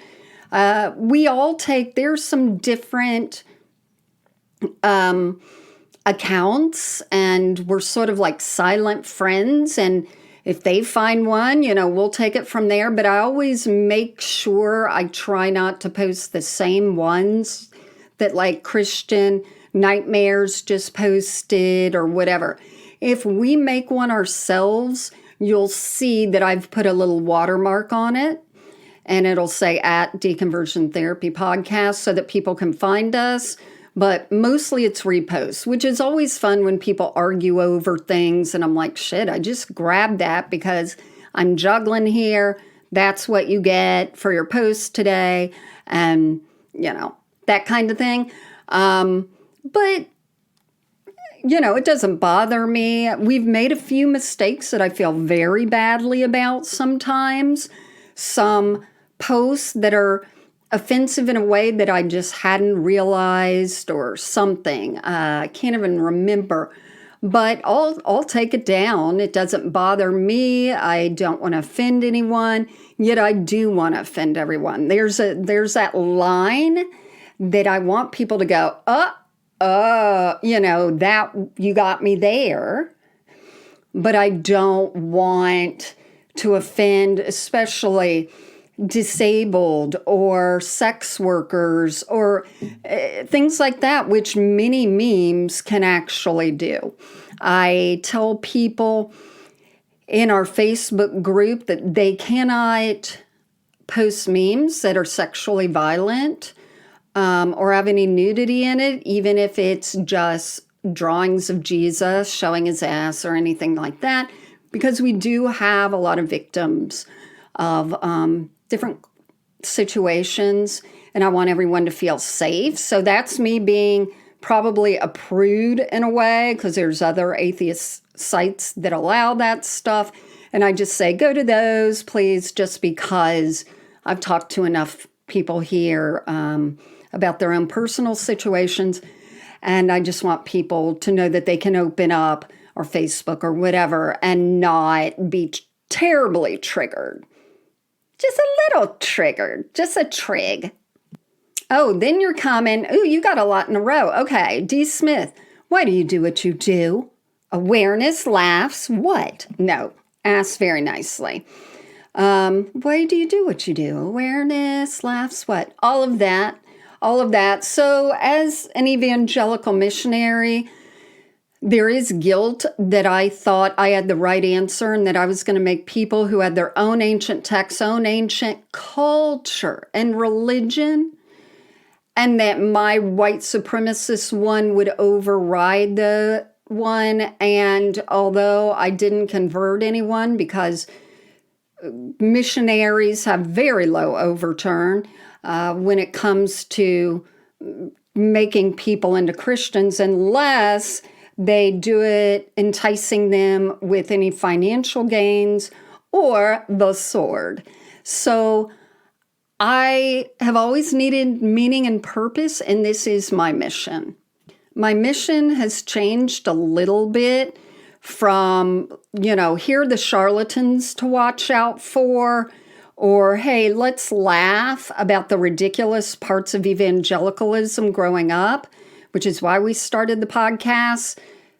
There's some different accounts, and we're sort of like silent friends. And if they find one, we'll take it from there. But I always make sure I try not to post the same ones that like Christian Nightmares just posted or whatever. If we make one ourselves, you'll see that I've put a little watermark on it, and it'll say at Deconversion Therapy Podcast so that people can find us. But mostly it's reposts, which is always fun when people argue over things. And I'm like, shit, I just grabbed that because I'm juggling here. That's what you get for your post today. And, that kind of thing. But, it doesn't bother me. We've made a few mistakes that I feel very badly about sometimes. Some posts that are offensive in a way that I just hadn't realized or something. I can't even remember. But I'll take it down. It doesn't bother me. I don't want to offend anyone. Yet I do want to offend everyone. There's that line that I want people to go, that you got me there. But I don't want to offend, especially disabled or sex workers or things like that, which many memes can actually do. I tell people in our Facebook group that they cannot post memes that are sexually violent or have any nudity in it, even if it's just drawings of Jesus showing his ass or anything like that, because we do have a lot of victims of different situations, and I want everyone to feel safe. So that's me being probably a prude in a way, because there's other atheist sites that allow that stuff. And I just say, go to those, please, just because I've talked to enough people here about their own personal situations. And I just want people to know that they can open up or Facebook or whatever and not be terribly triggered. Just a little triggered, just a trig. Oh, then your comment, ooh, you got a lot in a row. Okay, D. Smith, why do you do what you do? Awareness, laughs, what? No, ask very nicely. Why do you do what you do? Awareness, laughs, what? All of that. So as an evangelical missionary, there is guilt that I thought I had the right answer and that I was going to make people who had their own ancient texts, own ancient culture and religion, and that my white supremacist one would override the one. And although I didn't convert anyone because missionaries have very low overturn when it comes to making people into Christians, unless they do it enticing them with any financial gains or the sword. So I have always needed meaning and purpose, and this is my mission. My mission has changed a little bit from, here are the charlatans to watch out for, or, hey, let's laugh about the ridiculous parts of evangelicalism growing up, which is why we started the podcast,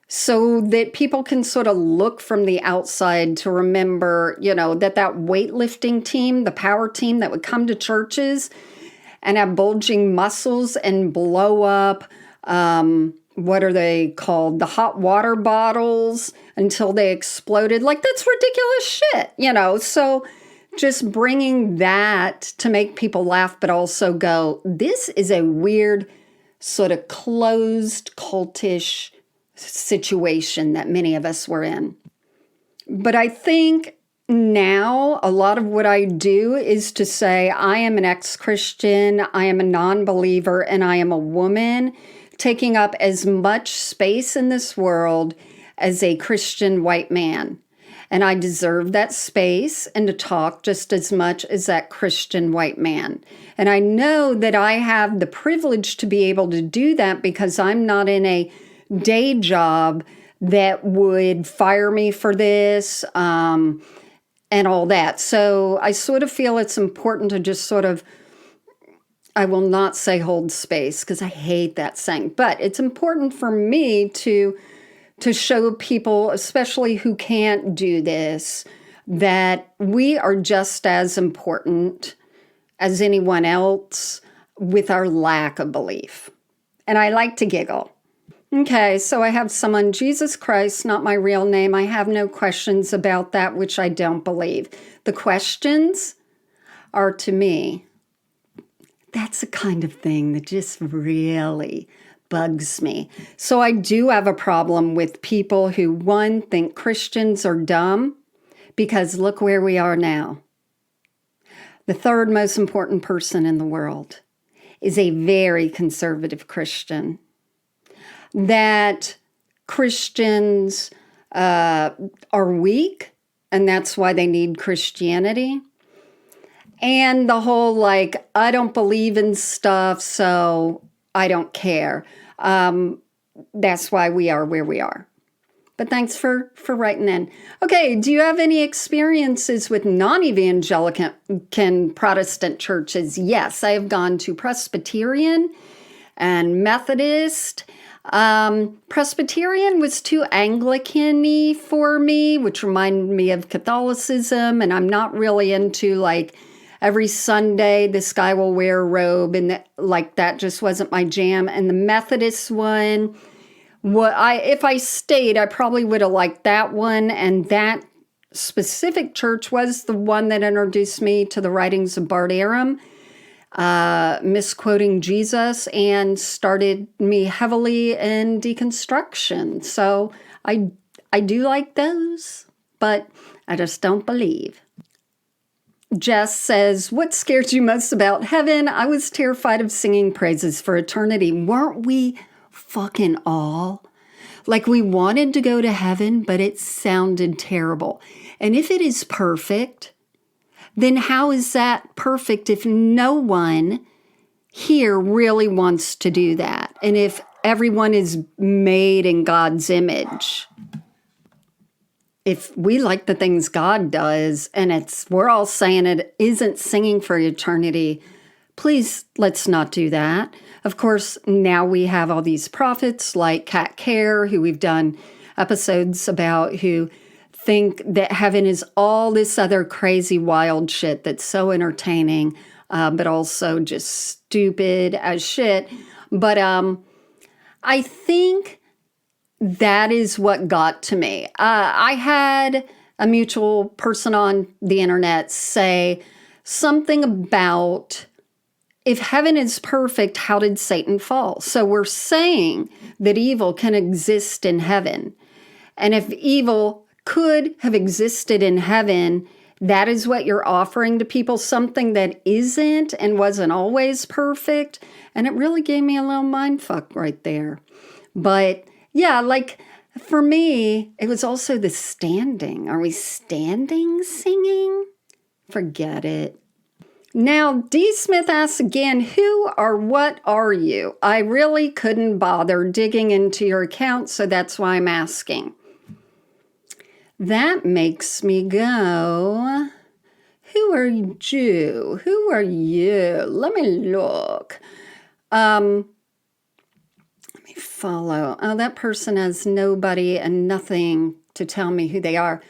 so that people can sort of look from the outside to remember, that weightlifting team, the power team that would come to churches and have bulging muscles and blow up, what are they called? The hot water bottles until they exploded. Like, that's ridiculous shit, So just bringing that to make people laugh, but also go, this is a weird sort of closed cultish situation that many of us were in. But I think now a lot of what I do is to say, I am an ex-Christian, I am a non-believer, and I am a woman taking up as much space in this world as a Christian white man. And I deserve that space and to talk just as much as that Christian white man. And I know that I have the privilege to be able to do that because I'm not in a day job that would fire me for this and all that. So I sort of feel it's important to just sort of I will not say hold space because I hate that saying. But it's important for me to show people, especially who can't do this, that we are just as important as anyone else with our lack of belief. And I like to giggle. Okay, so I have someone, Jesus Christ, not my real name. I have no questions about that, which I don't believe. The questions are to me. That's the kind of thing that just really bugs me. So I do have a problem with people who, one, think Christians are dumb, because look where we are now. The third most important person in the world is a very conservative Christian. That Christians are weak, and that's why they need Christianity. And the whole, like, I don't believe in stuff, so I don't care. That's why we are where we are. But thanks for writing in. Okay, do you have any experiences with non-evangelical Protestant churches? Yes, I have gone to Presbyterian and Methodist. Presbyterian was too Anglican-y for me, which reminded me of Catholicism, and I'm not really into, like, every Sunday this guy will wear a robe, and that just wasn't my jam. And the Methodist one, if I stayed, I probably would have liked that one, and that specific church was the one that introduced me to the writings of Bart Ehrman, misquoting Jesus, and started me heavily in deconstruction. So I do like those, but I just don't believe. Jess says, what scared you most about heaven? I was terrified of singing praises for eternity. Weren't we fucking all? Like, we wanted to go to heaven, but it sounded terrible. And if it is perfect, then how is that perfect if no one here really wants to do that? And if everyone is made in God's image? If we like the things God does, and we're all saying it isn't singing for eternity, please, let's not do that. Of course, now we have all these prophets like Kat Kerr, who we've done episodes about, who think that heaven is all this other crazy, wild shit that's so entertaining, but also just stupid as shit. But I think that is what got to me. I had a mutual person on the internet say something about, if heaven is perfect, how did Satan fall? So we're saying that evil can exist in heaven. And if evil could have existed in heaven, that is what you're offering to people, something that isn't and wasn't always perfect. And it really gave me a little mind fuck right there. But yeah, like, for me, it was also the standing. Are we standing singing? Forget it. Now, D. Smith asks again, who or what are you? I really couldn't bother digging into your account, so that's why I'm asking. That makes me go, who are you? Who are you? Let me look. Follow. Oh, that person has nobody and nothing to tell me who they are.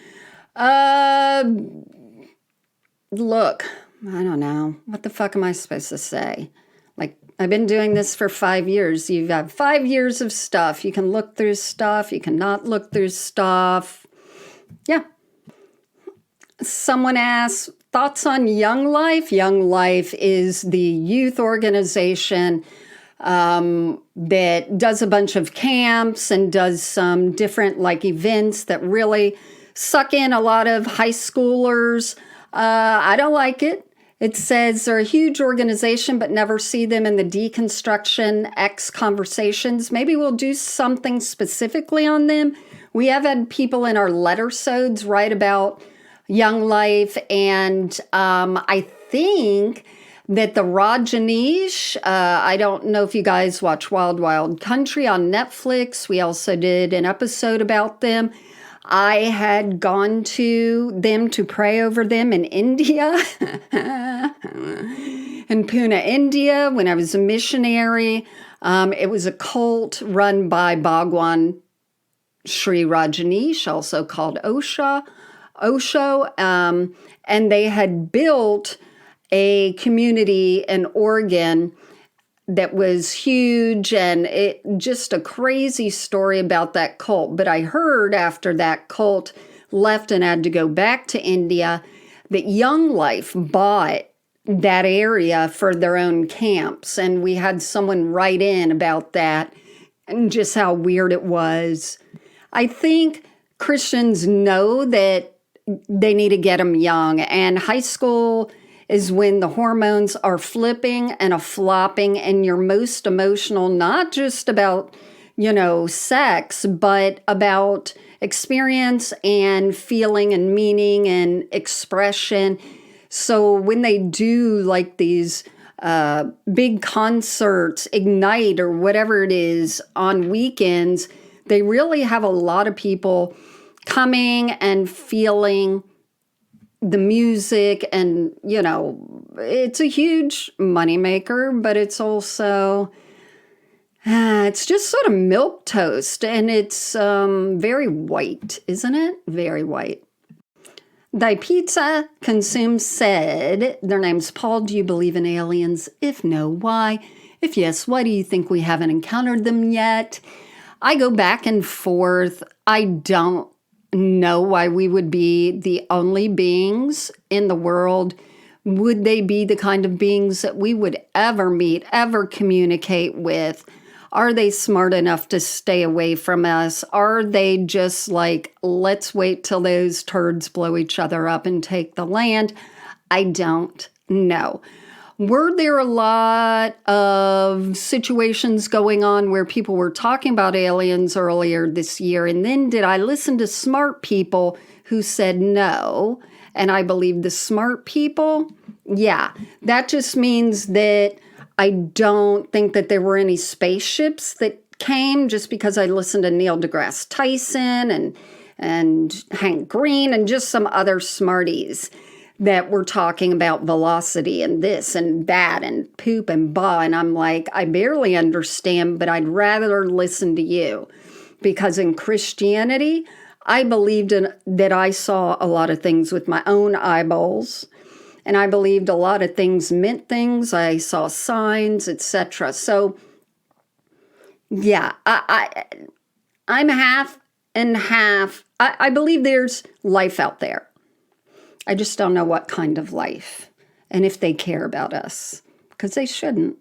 Look, I don't know. What the fuck am I supposed to say? Like, I've been doing this for 5 years. You've had 5 years of stuff. You can look through stuff. You cannot look through stuff. Yeah. Someone asks, thoughts on Young Life? Young Life is the youth organization that does a bunch of camps and does some different events that really suck in a lot of high schoolers. I don't like it. It says they're a huge organization, but never see them in the Deconstruction X conversations. Maybe we'll do something specifically on them. We have had people in our letter-sodes write about Young Life, and I think that the Rajneesh, I don't know if you guys watch Wild Wild Country on Netflix. We also did an episode about them. I had gone to them to pray over them in India, in Pune, India, when I was a missionary. It was a cult run by Bhagwan Sri Rajneesh, also called Osho, and they had built a community in Oregon that was huge, and it just a crazy story about that cult. But I heard after that cult left and had to go back to India that Young Life bought that area for their own camps. And we had someone write in about that and just how weird it was. I think Christians know that they need to get them young, and high school is when the hormones are flipping and a flopping and you're most emotional, not just about, sex, but about experience and feeling and meaning and expression. So when they do like these big concerts, Ignite or whatever it is on weekends, they really have a lot of people coming and feeling the music, and it's a huge moneymaker, but it's also it's just sort of milquetoast, and it's very white, isn't it? Very white. Thy Pizza Consume said, their name's Paul, do you believe in aliens? If no, why? If yes, why do you think we haven't encountered them yet? I go back and forth. I don't know why we would be the only beings in the world. Would they be the kind of beings that we would ever meet, ever communicate with? Are they smart enough to stay away from us? Are they just like, let's wait till those turds blow each other up and take the land? I don't know. Were there a lot of situations going on where people were talking about aliens earlier this year? And then did I listen to smart people who said no? And I believe the smart people? Yeah, that just means that I don't think that there were any spaceships that came, just because I listened to Neil deGrasse Tyson and Hank Green and just some other smarties that were talking about velocity and this and that and poop and bah. And I'm like, I barely understand, but I'd rather listen to you. Because in Christianity, I believed that I saw a lot of things with my own eyeballs. And I believed a lot of things meant things. I saw signs, etc. So, yeah, I'm half and half. I believe there's life out there. I just don't know what kind of life and if they care about us, because they shouldn't.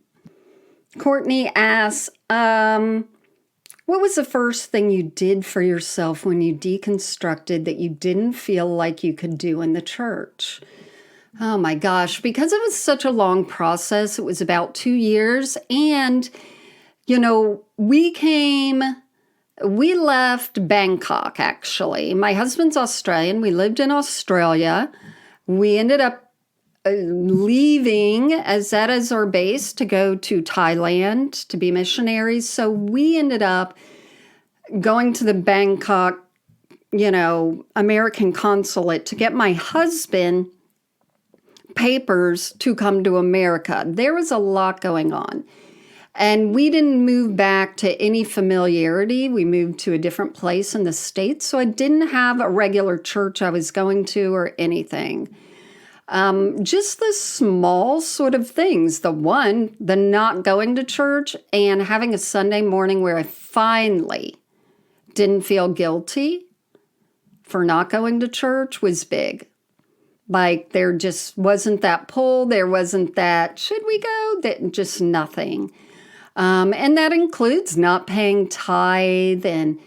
Courtney asks, what was the first thing you did for yourself when you deconstructed that you didn't feel like you could do in the church? Oh my gosh, because it was such a long process. It was about 2 years. And, we left Bangkok, actually. My husband's Australian. We lived in Australia. We ended up leaving as that as our base to go to Thailand to be missionaries. So we ended up going to the Bangkok, American consulate to get my husband papers to come to America. There was a lot going on. And we didn't move back to any familiarity. We moved to a different place in the States. So I didn't have a regular church I was going to or anything. Just the small sort of things. The not going to church and having a Sunday morning where I finally didn't feel guilty for not going to church was big. Like there just wasn't that pull. There wasn't that, should we go? Just nothing. And that includes not paying tithe and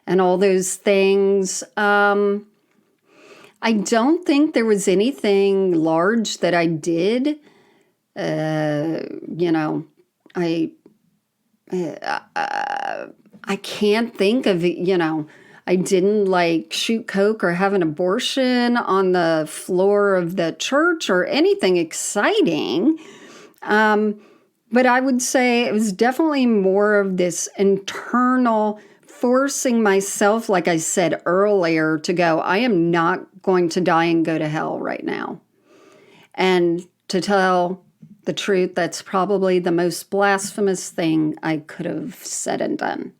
all those things. I don't think there was anything large that I did. I can't think of it, I didn't shoot coke or have an abortion on the floor of the church or anything exciting. But I would say it was definitely more of this internal forcing myself, like I said earlier, to go, I am not going to die and go to hell right now. And to tell the truth, that's probably the most blasphemous thing I could have said and done.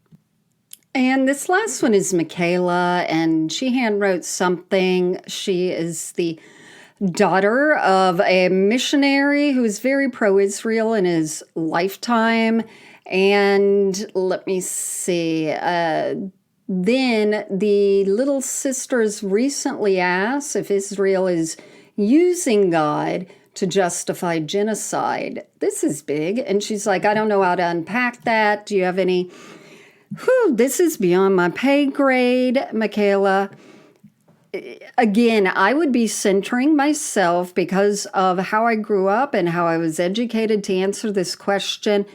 And this last one is Michaela, and she handwrote something. She is the daughter of a missionary who was very pro-Israel in his lifetime. And let me see. Then the little sisters recently asked if Israel is using God to justify genocide. This is big. And she's like, I don't know how to unpack that. Do you have any? This is beyond my pay grade, Michaela. Again, I would be centering myself because of how I grew up and how I was educated to answer this question.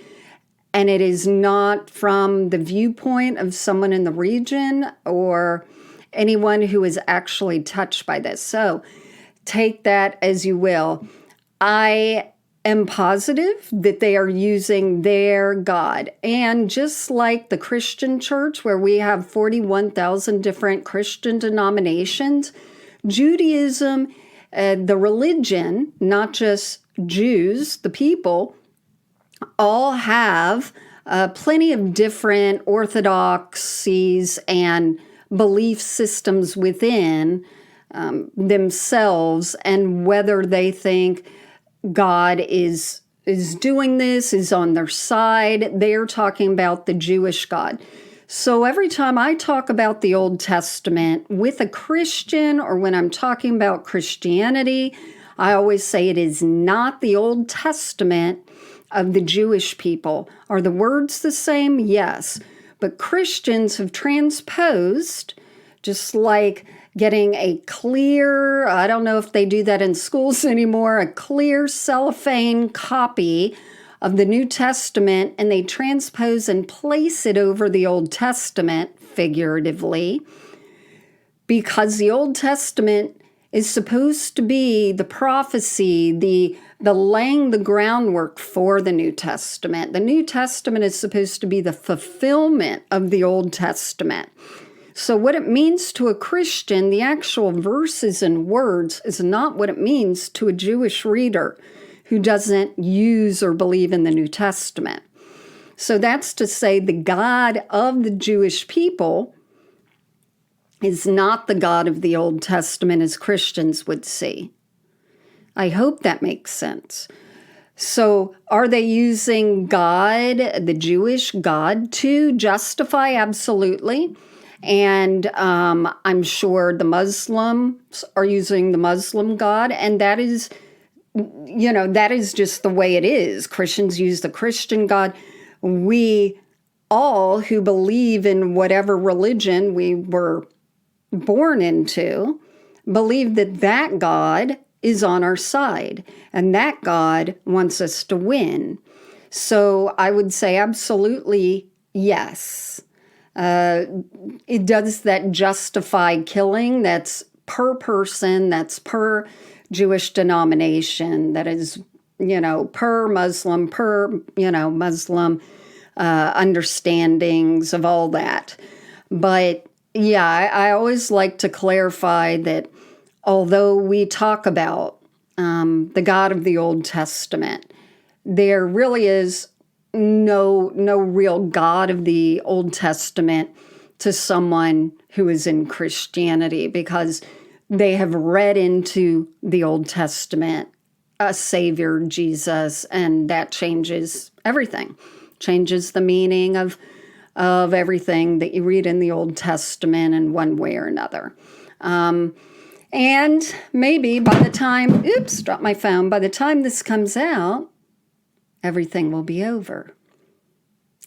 And it is not from the viewpoint of someone in the region or anyone who is actually touched by this. So take that as you will. I am positive that they are using their God. And just like the Christian church, where we have 41,000 different Christian denominations, Judaism, the religion, not just Jews, the people, all have plenty of different orthodoxies and belief systems within themselves, and whether they think God is doing this, is on their side. They're talking about the Jewish God. So every time I talk about the Old Testament with a Christian, or when I'm talking about Christianity, I always say it is not the Old Testament of the Jewish people. Are the words the same? Yes. But Christians have transposed, just like getting a clear, I don't know if they do that in schools anymore, a clear cellophane copy of the New Testament, and they transpose and place it over the Old Testament, figuratively, because the Old Testament is supposed to be the prophecy, the laying the groundwork for the New Testament. The New Testament is supposed to be the fulfillment of the Old Testament. So what it means to a Christian, the actual verses and words, is not what it means to a Jewish reader who doesn't use or believe in the New Testament. So that's to say the God of the Jewish people is not the God of the Old Testament as Christians would see. I hope that makes sense. So are they using God, the Jewish God, to justify? Absolutely. And I'm sure the Muslims are using the Muslim God, and that is just the way it is. Christians use the Christian God. We all who believe in whatever religion we were born into believe that God is on our side, and that God wants us to win. So I would say absolutely yes. It does that justify killing. That's per person, that's per Jewish denomination, that is, per Muslim, Muslim understandings of all that. But yeah, I always like to clarify that although we talk about the God of the Old Testament, there really is no real God of the Old Testament to someone who is in Christianity, because they have read into the Old Testament a Savior, Jesus, and that changes everything, changes the meaning of everything that you read in the Old Testament in one way or another. And maybe by the time, dropped my phone, by the time this comes out, everything will be over.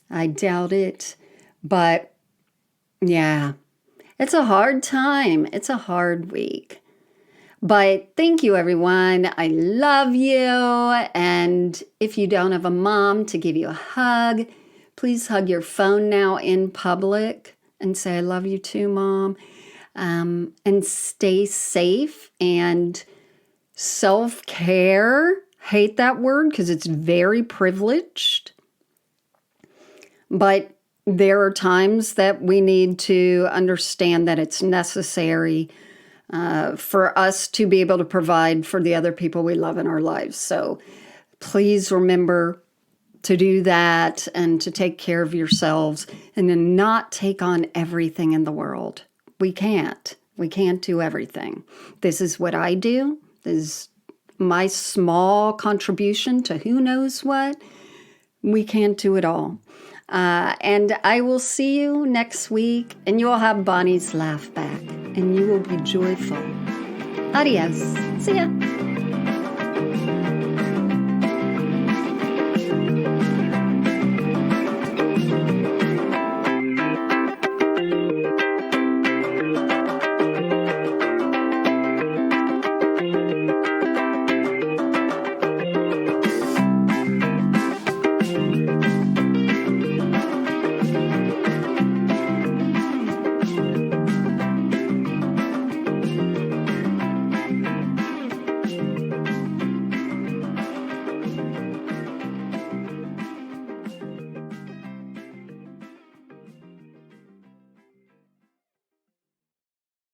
I doubt it. But yeah, it's a hard time. It's a hard week. But thank you, everyone. I love you. And if you don't have a mom to give you a hug, please hug your phone now in public and say, I love you too, Mom. And stay safe and self-care. Hate that word because it's very privileged. But there are times that we need to understand that it's necessary for us to be able to provide for the other people we love in our lives. So please remember to do that and to take care of yourselves and to not take on everything in the world. We can't. We can't do everything. This is what I do. This is my small contribution to who knows what. We can't do it all. And I will see you next week, and you will have Bonnie's laugh back, and you will be joyful. Adios. See ya.